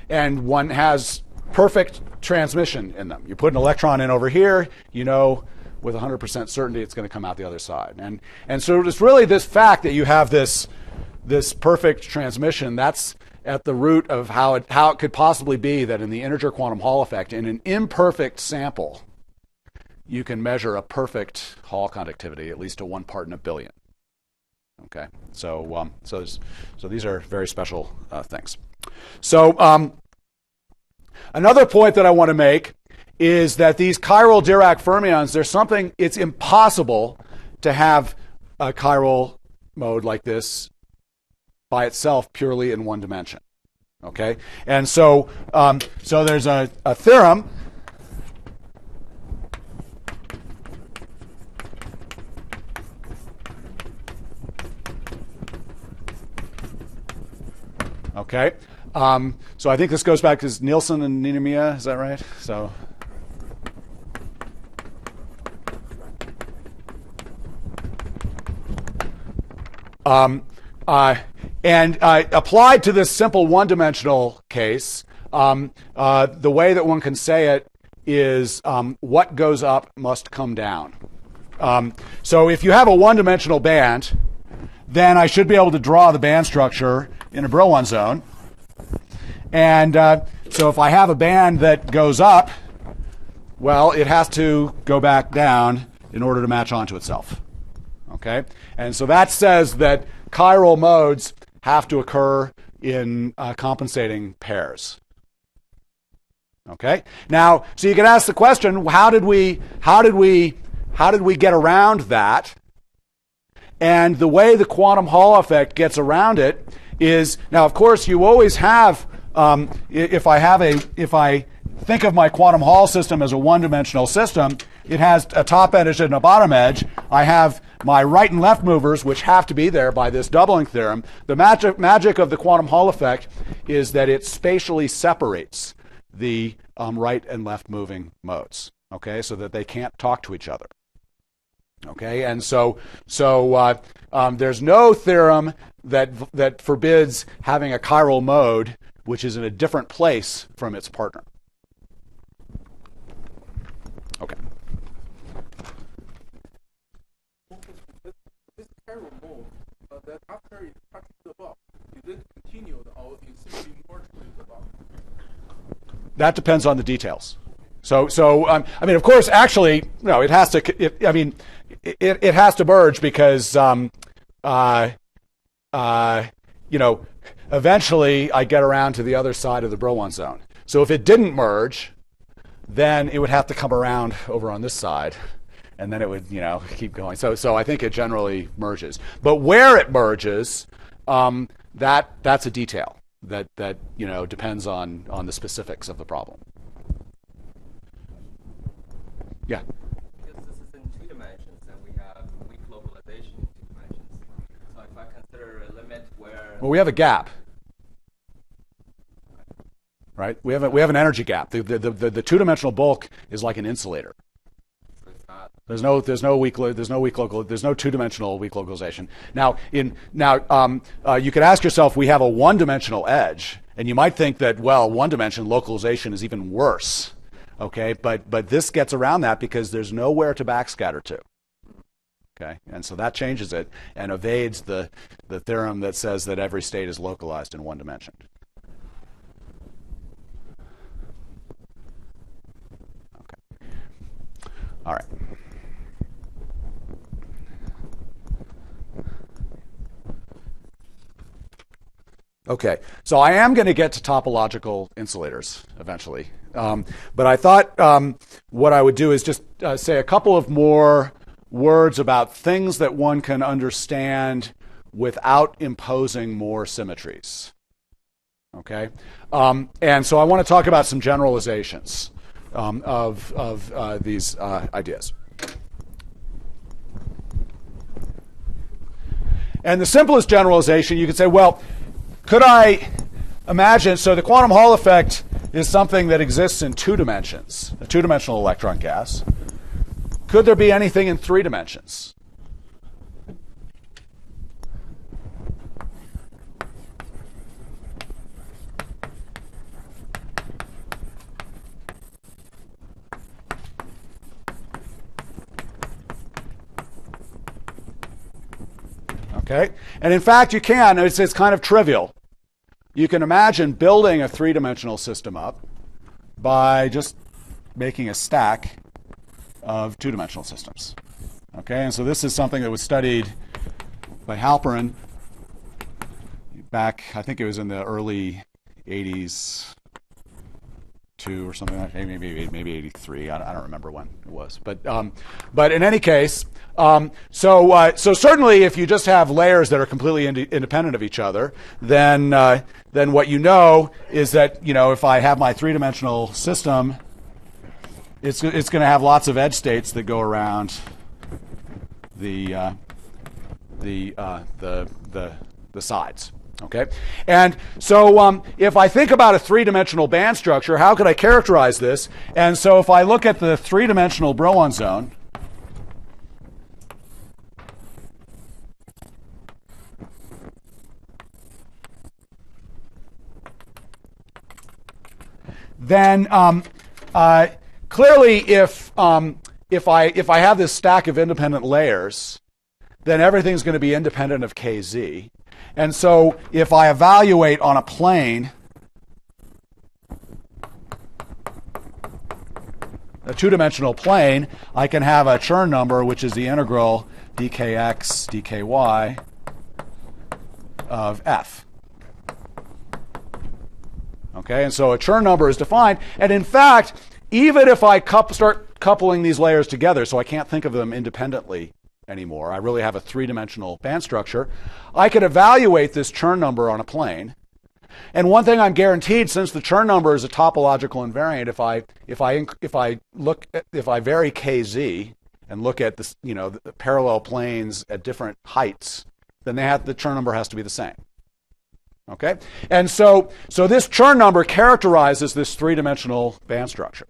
and one has perfect transmission in them. You put an electron in over here, with 100% certainty it's going to come out the other side. And so it's really this fact that you have this perfect transmission that's at the root of how it could possibly be that in the integer quantum Hall effect, in an imperfect sample, you can measure a perfect Hall conductivity, at least to 1 part in a billion. Okay, so these are very special things. So another point that I want to make is that these chiral Dirac fermions, it's impossible to have a chiral mode like this by itself purely in one dimension. Okay, and so there's a theorem. Okay, so I think this goes back to Nielsen and Ninomiya, is that right? So, and applied to this simple one-dimensional case, the way that one can say it is what goes up must come down. So if you have a one-dimensional band, then I should be able to draw the band structure in a Brillouin zone. And so if I have a band that goes up, well, it has to go back down in order to match onto itself. Okay? And so that says that chiral modes have to occur in compensating pairs. Okay? Now, so you can ask the question, how did we get around that? And the way the quantum Hall effect gets around it is, now of course you always have, if I think of my quantum Hall system as a one-dimensional system, it has a top edge and a bottom edge. I have my right and left movers, which have to be there by this doubling theorem. The magic of the quantum Hall effect is that it spatially separates the right and left moving modes, okay, so that they can't talk to each other. Okay, and so there's no theorem that forbids having a chiral mode which is in a different place from its partner. Okay. This chiral mode, that after it touches the box, is it continued or is simply merged with the box? That depends on the details. So I mean, of course, actually, no, it has to. It has to merge because eventually I get around to the other side of the Brillouin zone. So if it didn't merge, then it would have to come around over on this side, and then it would keep going. So I think it generally merges. But where it merges, that's a detail that depends on the specifics of the problem. Yeah. Because this is in 2 dimensions, and we have weak localization in 2 dimensions. So if I consider a limit where... Well, we have a gap. Right? We have an energy gap. The two-dimensional bulk is like an insulator. So it's not... There's no two-dimensional weak localization. Now, you could ask yourself, we have a one-dimensional edge, and you might think that, well, one-dimension localization is even worse. Okay, but this gets around that because there's nowhere to backscatter to. Okay, and so that changes it and evades the theorem that says that every state is localized in one dimension. Okay. All right. Okay, so I am going to get to topological insulators eventually. But I thought what I would do is just say a couple of more words about things that one can understand without imposing more symmetries. Okay? And so I want to talk about some generalizations of these ideas. And the simplest generalization, you could say, well, could I imagine, so the quantum Hall effect is something that exists in 2 dimensions, a 2-dimensional electron gas. Could there be anything in 3 dimensions? Okay, and in fact you can. It's kind of trivial. You can imagine building a 3-dimensional system up by just making a stack of 2-dimensional systems. Okay, and so this is something that was studied by Halperin back, I think it was in the early 80s, or something like that, maybe 83. I don't remember when it was, but in any case, so certainly if you just have layers that are completely independent of each other, then what you know is that if I have my 3-dimensional system, it's going to have lots of edge states that go around the sides. Okay, and so if I think about a 3-dimensional band structure, how could I characterize this? And so if I look at the 3-dimensional Brillouin zone, then clearly if I have this stack of independent layers, then everything's going to be independent of kz. And so if I evaluate on a plane a 2-dimensional plane, I can have a Chern number, which is the integral dkx dky of f. Okay, and so a Chern number is defined. And in fact, even if I start coupling these layers together, so I can't think of them independently anymore, I really have a 3-dimensional band structure, I could evaluate this Chern number on a plane. And one thing I'm guaranteed, since the Chern number is a topological invariant, if I vary kz and look at this, the parallel planes at different heights, then the Chern number has to be the same. Okay, and so this Chern number characterizes this 3-dimensional band structure.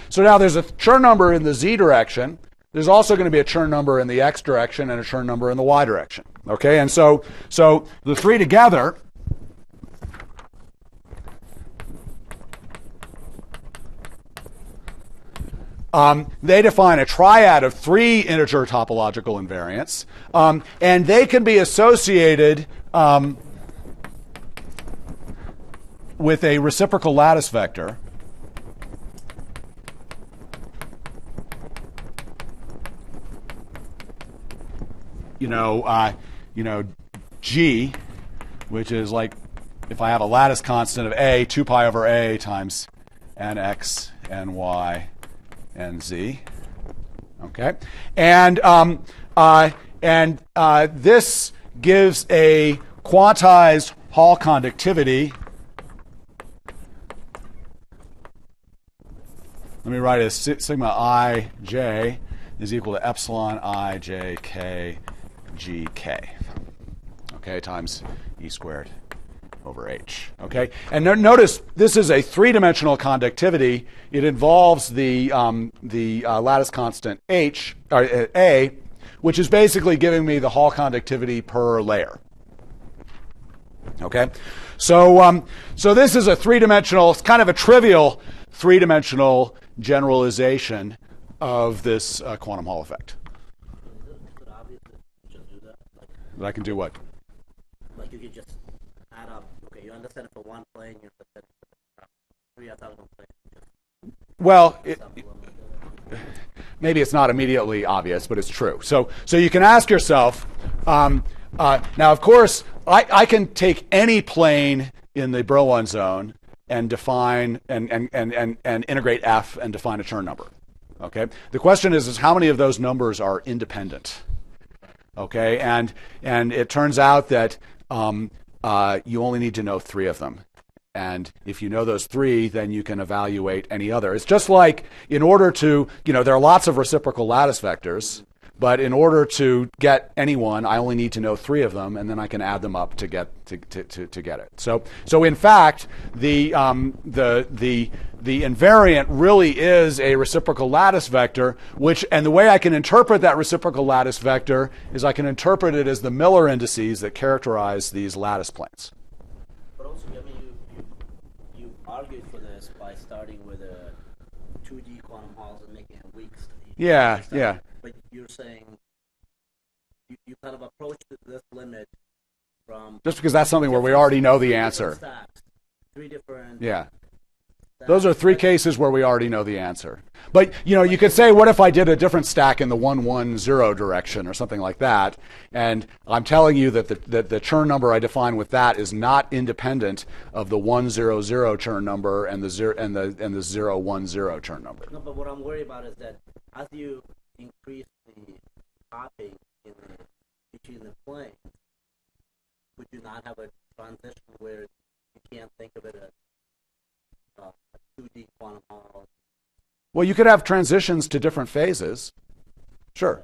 So now there's a Chern number in the z direction. There's also going to be a Chern number in the x direction and a Chern number in the y direction. Okay, and so the 3 together they define a triad of 3 integer topological invariants, and they can be associated with a reciprocal lattice vector. G, which is like if I have a lattice constant of a, 2 pi over a times nx, ny, and z. Okay, and this gives a quantized Hall conductivity let me write it as sigma ij is equal to epsilon I j k g k. Okay, times E squared over H. Okay, and notice this is a three-dimensional conductivity. It involves the lattice constant H or A, which is basically giving me the Hall conductivity per layer. Okay, so this is a three-dimensional, it's kind of a trivial three-dimensional generalization of this quantum Hall effect. Is it obvious that you just do that? Like, That I can do what? like you can just add up. Okay, you understand it for one plane, you understand it for three orthogonal planes. Well, Just maybe it's not immediately obvious, but it's true. So you can ask yourself, now of course, I can take any plane in the Brillouin zone and define and integrate F and define a Chern number. Okay. The question is how many of those numbers are independent? Okay, and it turns out that you only need to know 3 of them. And if you know those 3, then you can evaluate any other. It's just like in order to, there are lots of reciprocal lattice vectors, but in order to get any one, I only need to know 3 of them, and then I can add them up to get it. So in fact, the invariant really is a reciprocal lattice vector, and the way I can interpret that reciprocal lattice vector is I can interpret it as the Miller indices that characterize these lattice planes. But also, I mean, you argued for this by starting with a 2D quantum halls and making a weak study. Yeah. But you're saying you kind of approach this limit from Just because that's something where we already know the answer. stacks, 3 different. Yeah. stacks. Those are 3 cases where we already know the answer. But, you could say, what if I did a different stack in the 1, 1, 0 direction or something like that? And I'm telling you that the Chern number I define with that is not independent of the 1, 0, 0 Chern number and the 0, 1, 0 Chern number. No, but what I'm worried about is that as you increase the hopping between the planes, would you not have a transition where you can't think of it as a 2D quantum hall? Well, you could have transitions to different phases. Sure.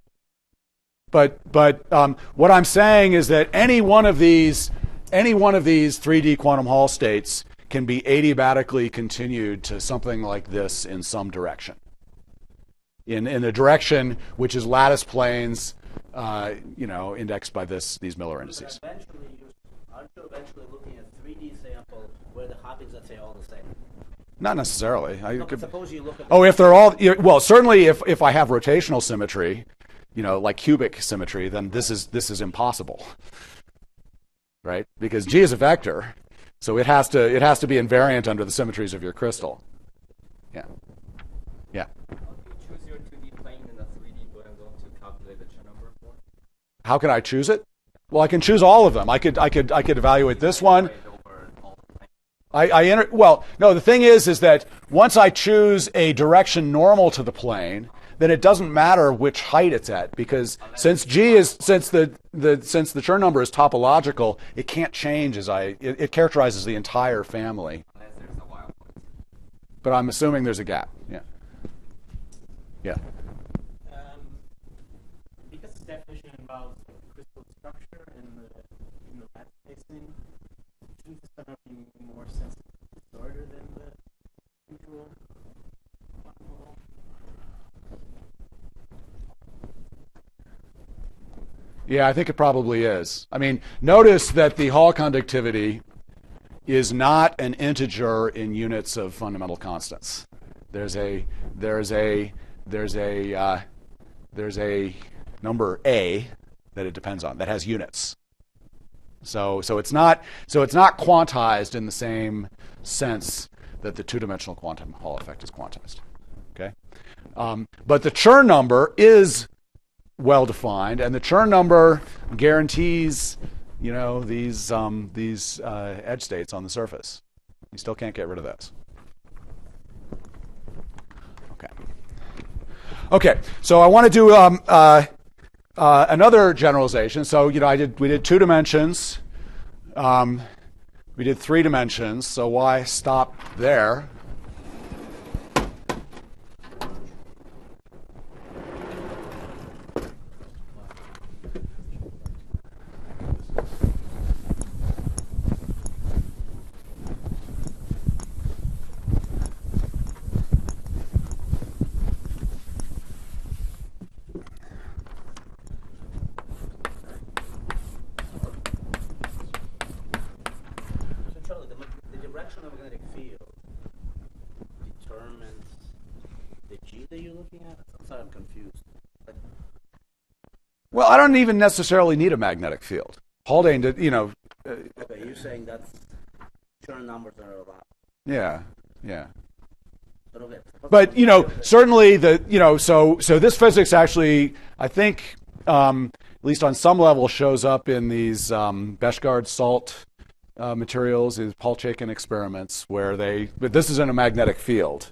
But what I'm saying is that any one of these 3D quantum Hall states can be adiabatically continued to something like this in some direction. In a direction which is lattice planes, indexed by these Miller indices. Aren't you eventually looking at 3D sample where the hoppings, let's say, all the same? Not necessarily. No, but suppose you look at if they're all well, certainly if I have rotational symmetry, like cubic symmetry, then this is impossible, right? Because G is a vector, so it has to be invariant under the symmetries of your crystal. Yeah. How do you choose your 2D plane in the 3D Boron zone to calculate the Chern number for? How can I choose it? Well, I can choose all of them. I could evaluate this one. No, the thing is that once I choose a direction normal to the plane, then it doesn't matter which height it's at, because since the Chern number is topological, it can't change it characterizes the entire family. Unless there's a wild point. But I'm assuming there's a gap. Yeah. Because the definition involves crystal structure in the lattice spacing, shouldn't this kind of be more sensitive to disorder than the usual quantum Hall? Yeah, I think it probably is. I mean, notice that the Hall conductivity is not an integer in units of fundamental constants. There's a number A that it depends on that has units. So it's not quantized in the same sense that the 2-dimensional quantum Hall effect is quantized. Okay, but the Chern number is well defined, and the Chern number guarantees these edge states on the surface. You still can't get rid of those. Okay. So I want to do another generalization. So we did 2 dimensions. We did 3 dimensions. So why stop there? direction of magnetic field determines the G that you're looking at? I'm sorry, I'm confused. Like, Well, I don't even necessarily need a magnetic field. Haldane did, okay, you're saying that's Chern numbers are a lot. yeah. But okay. But certainly so this physics actually, I think, at least on some level, shows up in these Beshgard salt materials, is Paul Chaikin experiments, where but this is in a magnetic field,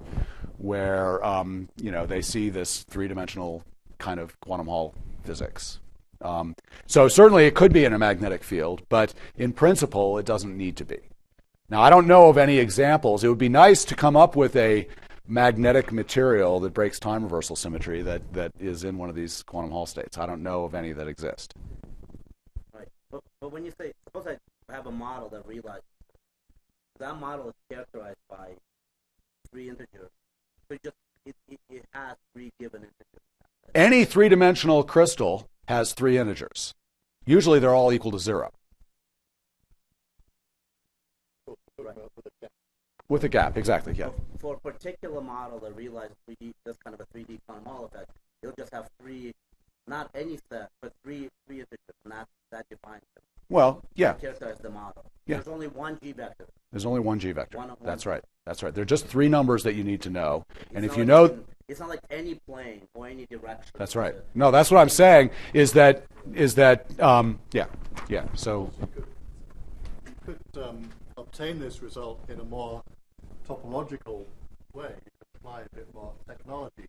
where they see this three-dimensional kind of quantum Hall physics. So certainly it could be in a magnetic field, but in principle it doesn't need to be. Now, I don't know of any examples. It would be nice to come up with a magnetic material that breaks time reversal symmetry that is in one of these quantum Hall states. I don't know of any that exist. Right. But when you say, suppose I have a model that realizes that model is characterized by three integers, so it has three given integers. Any three-dimensional crystal has three integers. Usually they're all equal to 0. With a gap, exactly, yeah. For a particular model that realizes this kind of a 3D quantum Hall effect, it'll just have three, not any set, but three integers, and that defines it. Well, yeah. Characterize the model. Yeah. There's only one G vector. There's only one G vector. One- That's right. They're just three numbers that you need to know. And It's if not you like know... it's not like any plane or any direction. That's right. No, that's what I'm saying, is that yeah. So You could obtain this result in a more topological way. You could apply a bit more technology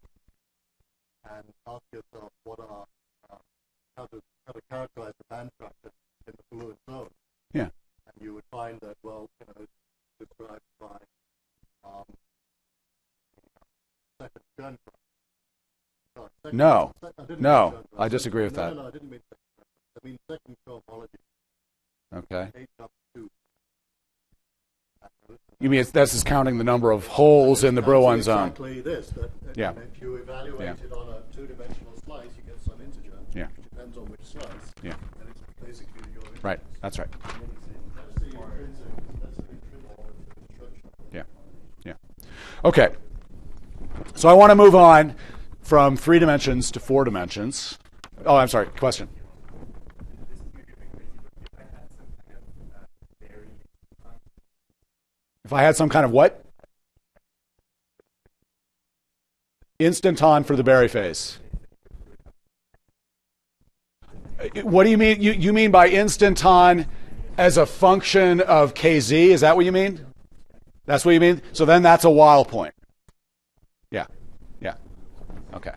and ask yourself how to characterize the band structure in the fluid zone. yeah. And you would find that, it's described by second Chern. No. I didn't No, mean Chern. I disagree with that. No, I didn't mean second. I mean second cohomology. Okay. 8 up 2. You mean this is counting the number of holes in the Brillouin zone? Exactly this. That, Yeah. If you evaluate Yeah. it on a two-dimensional slice, you get some integer. Yeah. Which depends on which slice. Yeah. And it's basically your integer. Right. That's right. That's the intrinsic construction. Yeah. Okay. So I want to move on from 3 dimensions to 4 dimensions. Oh, I'm sorry. Question. If I had some kind of what? Instanton for the Berry phase. What do you mean? You mean by instanton as a function of kz? Is that what you mean? That's what you mean? So then that's a Weil point. Yeah. Okay.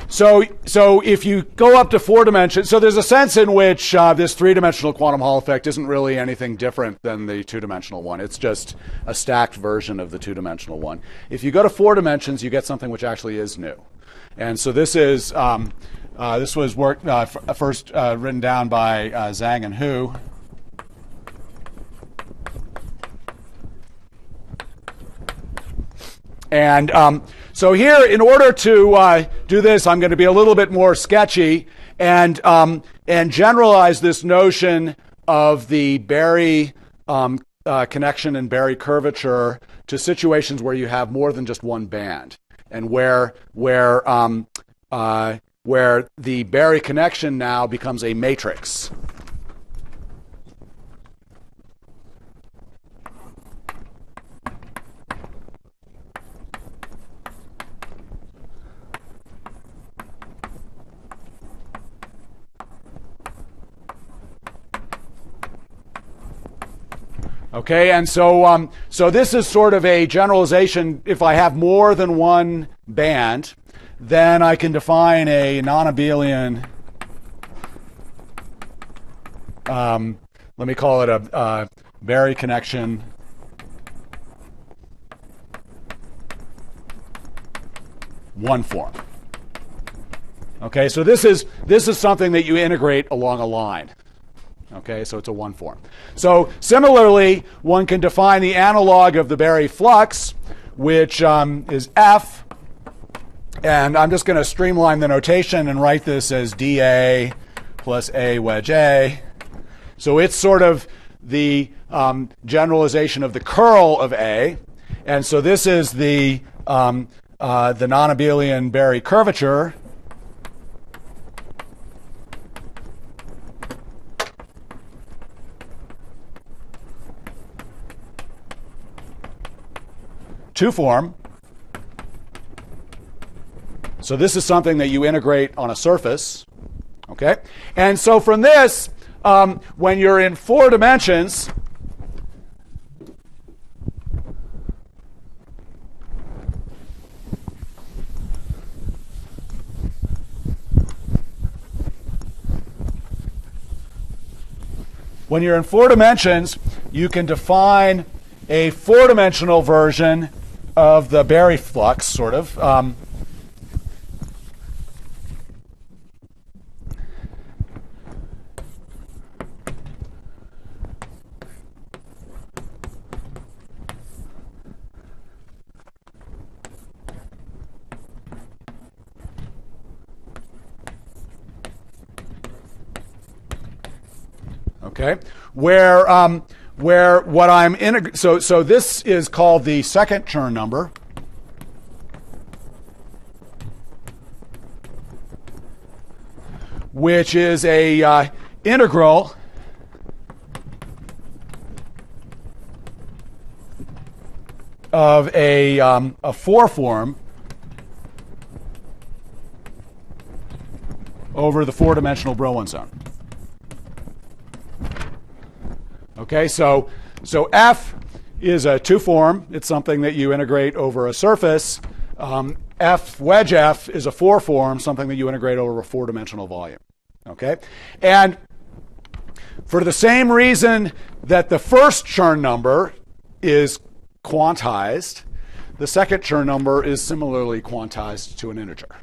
So if you go up to 4 dimensions, so there's a sense in which this 3-dimensional quantum Hall effect isn't really anything different than the 2-dimensional one. It's just a stacked version of the 2-dimensional one. If you go to 4 dimensions, you get something which actually is new. And so this is this was work first written down by Zhang and Hu. And so here, in order to do this, I'm going to be a little bit more sketchy and generalize this notion of the Berry connection and Berry curvature to situations where you have more than just one band, and where the Berry connection now becomes a matrix. Okay, and so this is sort of a generalization. If I have more than one band, then I can define a non-abelian, let me call it a Berry connection one form. Okay, so this is something that you integrate along a line. Okay, so it's a one form. So similarly, one can define the analog of the Berry flux, which is F. And I'm just going to streamline the notation and write this as dA plus A wedge A. So it's sort of the generalization of the curl of A. And so this is the non-abelian Berry curvature. Two form. So this is something that you integrate on a surface. Okay? And so from this, when you're in 4 dimensions, you can define a 4-dimensional version of the Berry flux, sort of. Okay, where what I'm so this is called the second Chern number, which is a integral of a 4 form over the 4-dimensional Brillouin zone. Okay, so F is a 2 form. It's something that you integrate over a surface. Wedge F is a 4 form, something that you integrate over a 4-dimensional volume. Okay, and for the same reason that the first Chern number is quantized, the second Chern number is similarly quantized to an integer.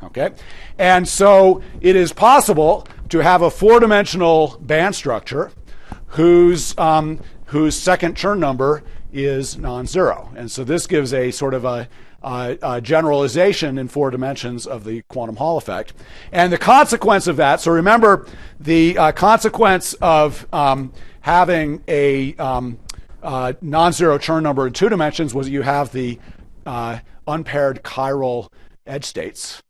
Okay, and so it is possible to have a 4-dimensional band structure whose second Chern number is non-zero. And so this gives a sort of a generalization in 4 dimensions of the quantum Hall effect. And the consequence of that, so remember the consequence of having a non-zero Chern number in 2 dimensions was you have the unpaired chiral edge states.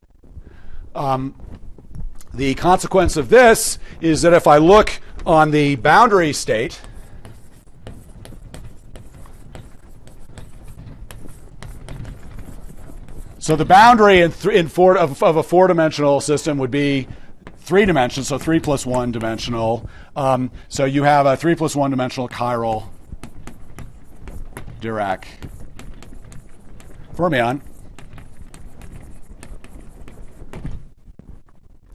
The consequence of this is that if I look on the boundary state, so the boundary of a 4-dimensional system would be 3 dimensions, so 3 plus 1 dimensional. So you have a 3 plus 1 dimensional chiral Dirac fermion.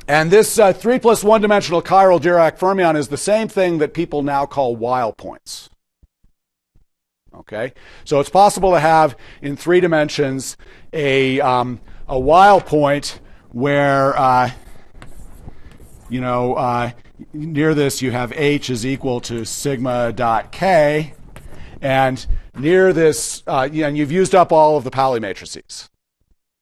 And this 3 plus 1 dimensional chiral Dirac fermion is the same thing that people now call Weil points. Okay, so it's possible to have in 3 dimensions a Weil point where near this you have H is equal to sigma dot K, and near this and you've used up all of the Pauli matrices.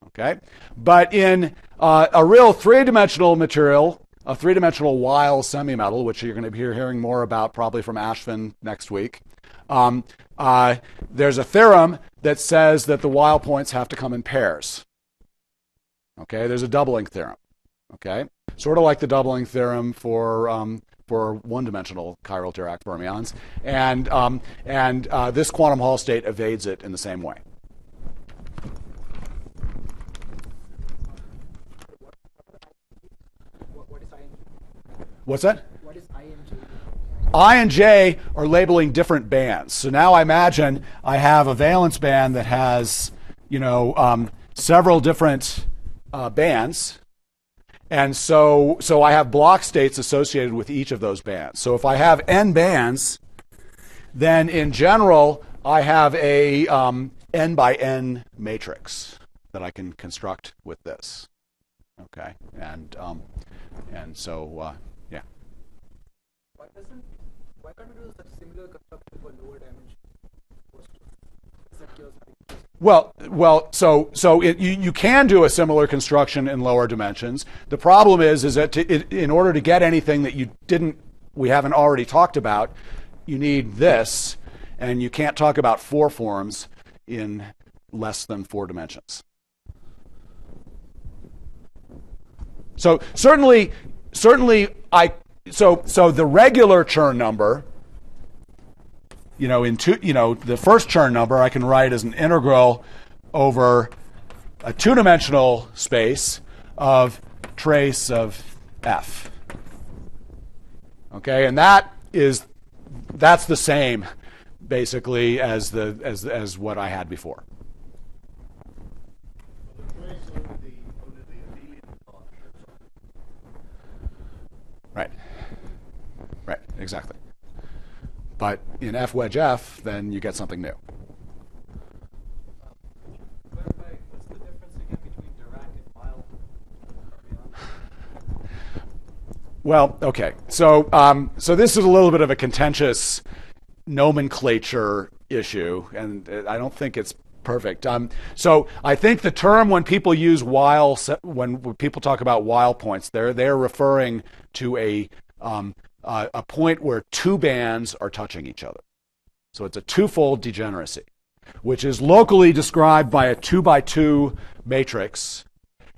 Okay, but in a real 3-dimensional material, a 3-dimensional Weil semimetal, which you're going to be hearing more about probably from Ashvin next week, there's a theorem that says that the Weil points have to come in pairs. Okay, there's a doubling theorem. Okay, sort of like the doubling theorem for 1-dimensional chiral Dirac fermions, and this quantum Hall state evades it in the same way. What's that? What is I and J? I and J are labeling different bands. So now I imagine I have a valence band that has, several different bands. And so I have block states associated with each of those bands. So if I have n bands, then in general, I have a n by n matrix that I can construct with this. Okay, and so yeah. Why can't we do such similar construction for lower dimension? Well, so you can do a similar construction in lower dimensions. The problem is that in order to get anything that you didn't we haven't already talked about, you need this, and you can't talk about 4 forms in less than 4 dimensions. So certainly so the regular Chern number, the first Chern number I can write as an integral over a 2-dimensional space of trace of f. Okay, and that's the same basically as what I had before. Right, exactly. But in f wedge f, then you get something new. What's the difference again between Dirac and Weil? Well, okay. So this is a little bit of a contentious nomenclature issue, and I don't think it's perfect. So I think the term when people use Weil, when people talk about Weil points, they're referring to a point where 2 bands are touching each other. So it's a twofold degeneracy, which is locally described by a 2x2 matrix,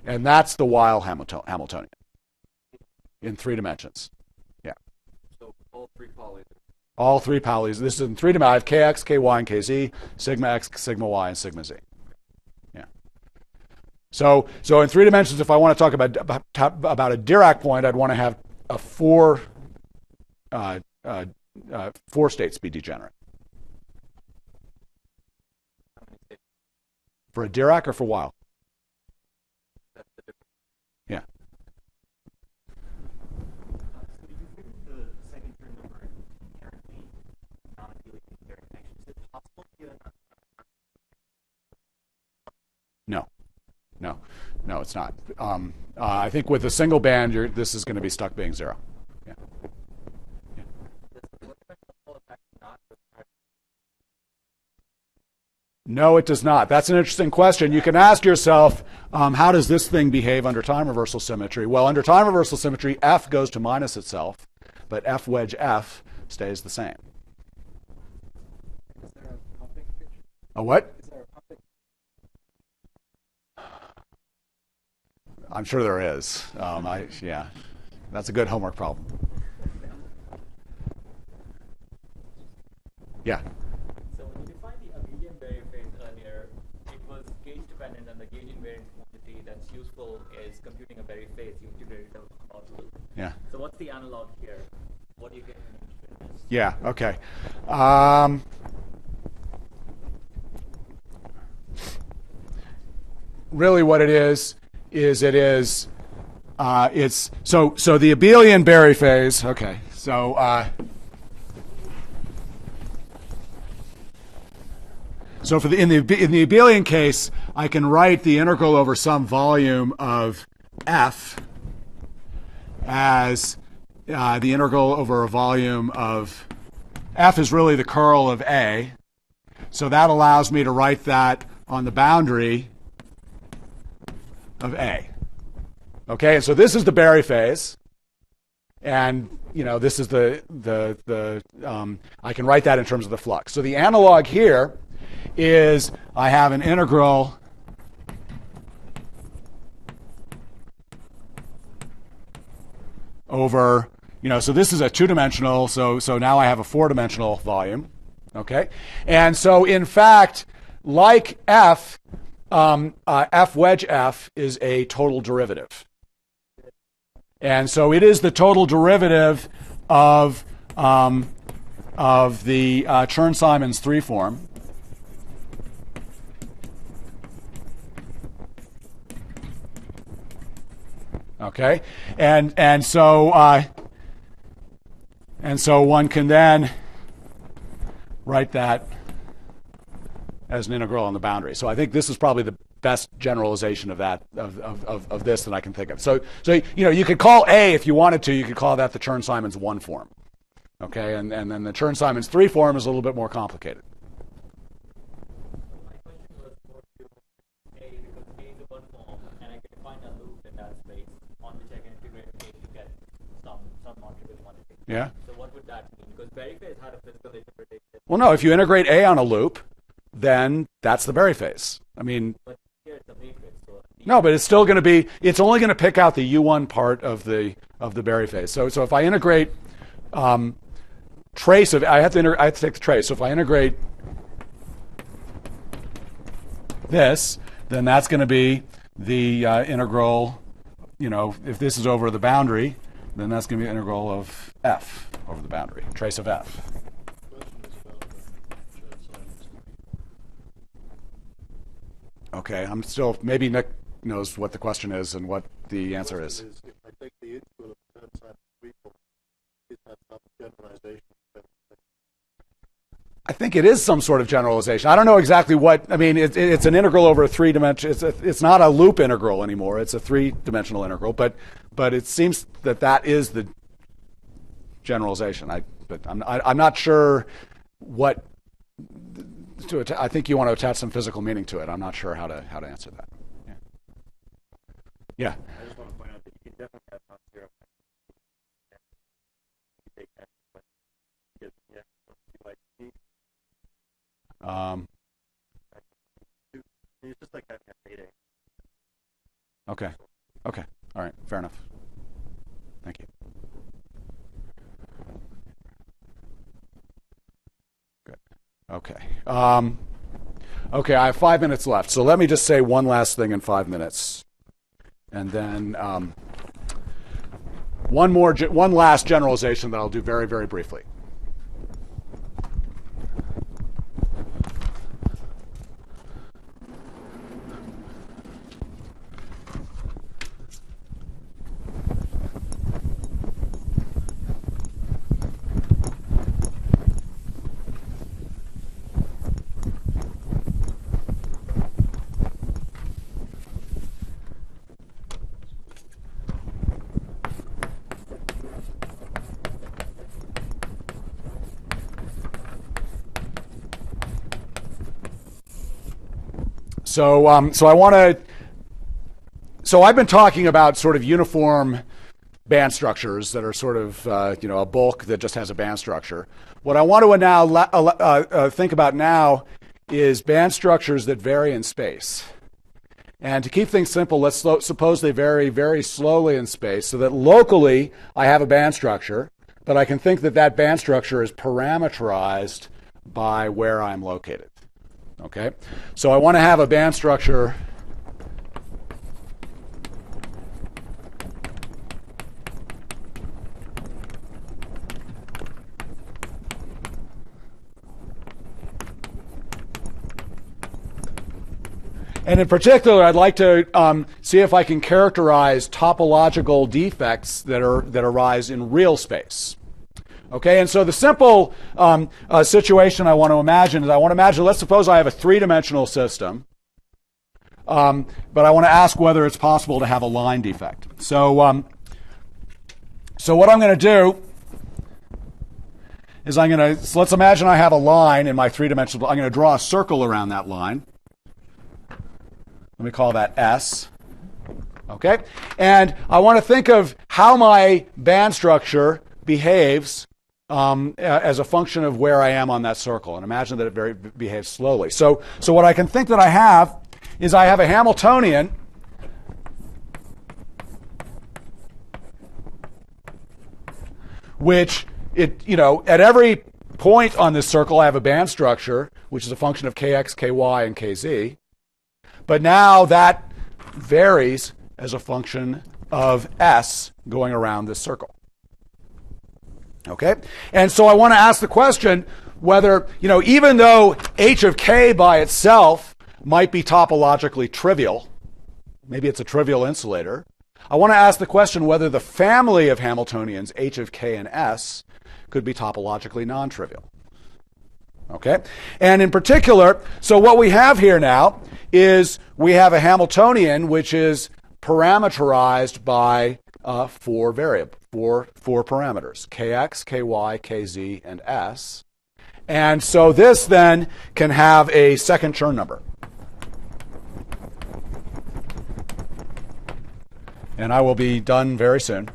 and that's the Weil Hamiltonian in 3 dimensions. Yeah. So all 3 polys. All 3 polys. This is in 3 dimensions. I have kx, ky, and kz, sigma x, sigma y, and sigma z. Yeah. So in 3 dimensions, if I want to talk about a Dirac point, I'd want to have a 4 states be degenerate. For a Dirac or for Weil? Yeah. No, it's not. I think with a single band, this is going to be stuck being 0. Yeah. Yeah. No, it does not. That's an interesting question. You can ask yourself, how does this thing behave under time reversal symmetry? Well, under time reversal symmetry, f goes to minus itself, but f wedge f stays the same. Is there a pumping picture? A what? Is there a pumping? I'm sure there is. Yeah, that's a good homework problem. Yeah. So when you defined the abelian barrier phase earlier, it was gauge dependent, and the gauge invariant quantity that's useful is computing a barrier phase. You integrate it out loop. Yeah. So what's the analog here? What do you get when you integrate this? Yeah. Okay. Really, what it is it's so the abelian Berry phase. Okay. So for in the abelian case, I can write the integral over some volume of f as the integral over a volume of f is really the curl of A. So that allows me to write that on the boundary of A. Okay, and so this is the Berry phase, and this is the I can write that in terms of the flux. So the analog here is I have an integral over, so this is a 2-dimensional, so now I have a 4-dimensional volume, okay? And so in fact, like f, f wedge f is a total derivative. And so it is the total derivative of the Chern-Simons 3 form. Okay, and so one can then write that as an integral on the boundary. So I think this is probably the best generalization of that of this that I can think of. So you could call A, if you wanted to, you could call that the Chern-Simons 1 form. Okay, and then the Chern-Simons 3 form is a little bit more complicated. My question was more to A, because A is a 1 form, and I can define a loop in that space on which I can integrate A to get some non-trivial quantity. Yeah. So that mean? Because Berry phase had a physical interpretation. Well, no, if you integrate A on a loop, then that's the Berry phase. I mean, But here it's a matrix. So no, but it's still going to be, it's only going to pick out the U1 part of the Berry phase. So if I integrate trace of, I have to take the trace. So if I integrate this, then that's going to be the integral, if this is over the boundary, then that's going to be the integral of f over the boundary, trace of f. Okay, I'm still, maybe Nick knows what the question is and what the answer is. If I take the integral of the third side of the equal, is that some generalization? I think it is some sort of generalization. I don't know exactly what, I mean, it's an integral over a three-dimensional, it's not a loop integral anymore, it's a three-dimensional integral, but it seems that is the generalization. But I'm not sure what, I think you want to attach some physical meaning to it. I'm not sure how to answer that. Yeah. I just want to point out that you can definitely have non-zero. You take that, but you get like it's just like having a data. Okay. All right. Fair enough. Thank you. Good. Okay. Okay, I have 5 minutes left. So let me just say one last thing in 5 minutes. And then one last generalization that I'll do very, very briefly. So I've been talking about sort of uniform band structures that are sort of a bulk that just has a band structure. What I want to now think about now is band structures that vary in space. And to keep things simple, let's suppose they vary very slowly in space, so that locally I have a band structure, but I can think that band structure is parameterized by where I'm located. Okay, so I want to have a band structure and in particular, I'd like to see if I can characterize topological defects that arise in real space. Okay, and so the simple situation I want to imagine is let's suppose I have a three-dimensional system, but I want to ask whether it's possible to have a line defect. So what I'm going to do is so let's imagine I have a line in my three-dimensional, I'm going to draw a circle around that line. Let me call that S. Okay, and I want to think of how my band structure behaves as a function of where I am on that circle, and imagine that it behaves slowly. So what I can think that I have is I have a Hamiltonian which at every point on this circle I have a band structure which is a function of kx, ky, and kz. But now that varies as a function of s going around this circle. Okay? And so I want to ask the question whether, even though h of k by itself might be topologically trivial, maybe it's a trivial insulator, I want to ask the question whether the family of Hamiltonians, h of k and s, could be topologically non-trivial. Okay? And in particular, so what we have here now is we have a Hamiltonian which is parameterized by four parameters, kx, ky, kz, and s. And so this then can have a second Chern number. And I will be done very soon.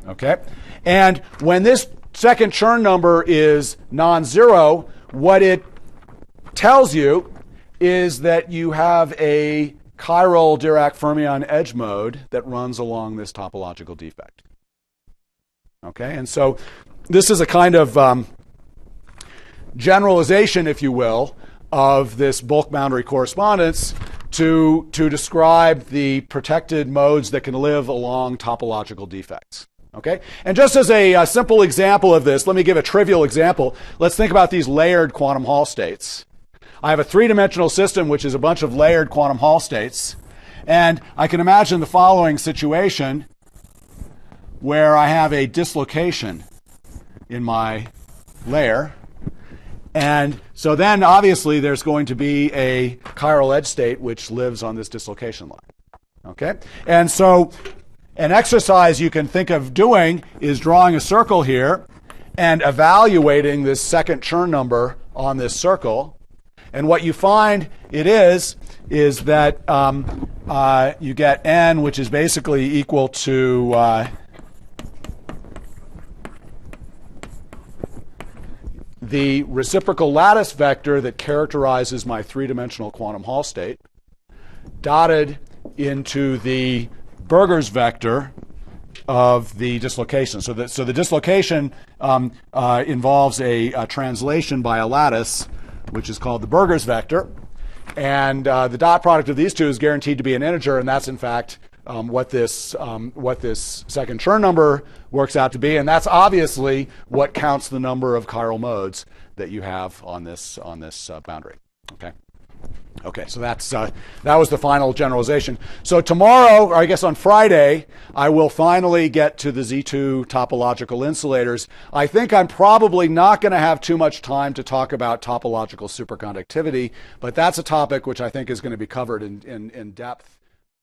Okay? And when this second Chern number is non-zero, what it tells you is that you have a chiral Dirac fermion edge mode that runs along this topological defect. Okay? And so this is a kind of generalization, if you will, of this bulk boundary correspondence to describe the protected modes that can live along topological defects. Okay? And just as a simple example of this, let me give a trivial example. Let's think about these layered quantum Hall states. I have a three-dimensional system which is a bunch of layered quantum Hall states, and I can imagine the following situation where I have a dislocation in my layer. And so then obviously there's going to be a chiral edge state which lives on this dislocation line. Okay? And so an exercise you can think of doing is drawing a circle here and evaluating this second Chern number on this circle. And what you find it is that you get n, which is basically equal to the reciprocal lattice vector that characterizes my three-dimensional quantum Hall state, dotted into the Burger's vector of the dislocation. So the dislocation involves a translation by a lattice, which is called the Burger's vector. And the dot product of these two is guaranteed to be an integer, and that's in fact what this second Chern number works out to be, and that's obviously what counts the number of chiral modes that you have on this boundary. Okay. Okay, so that was the final generalization. So tomorrow, or I guess on Friday, I will finally get to the Z2 topological insulators. I think I'm probably not going to have too much time to talk about topological superconductivity, but that's a topic which I think is going to be covered in depth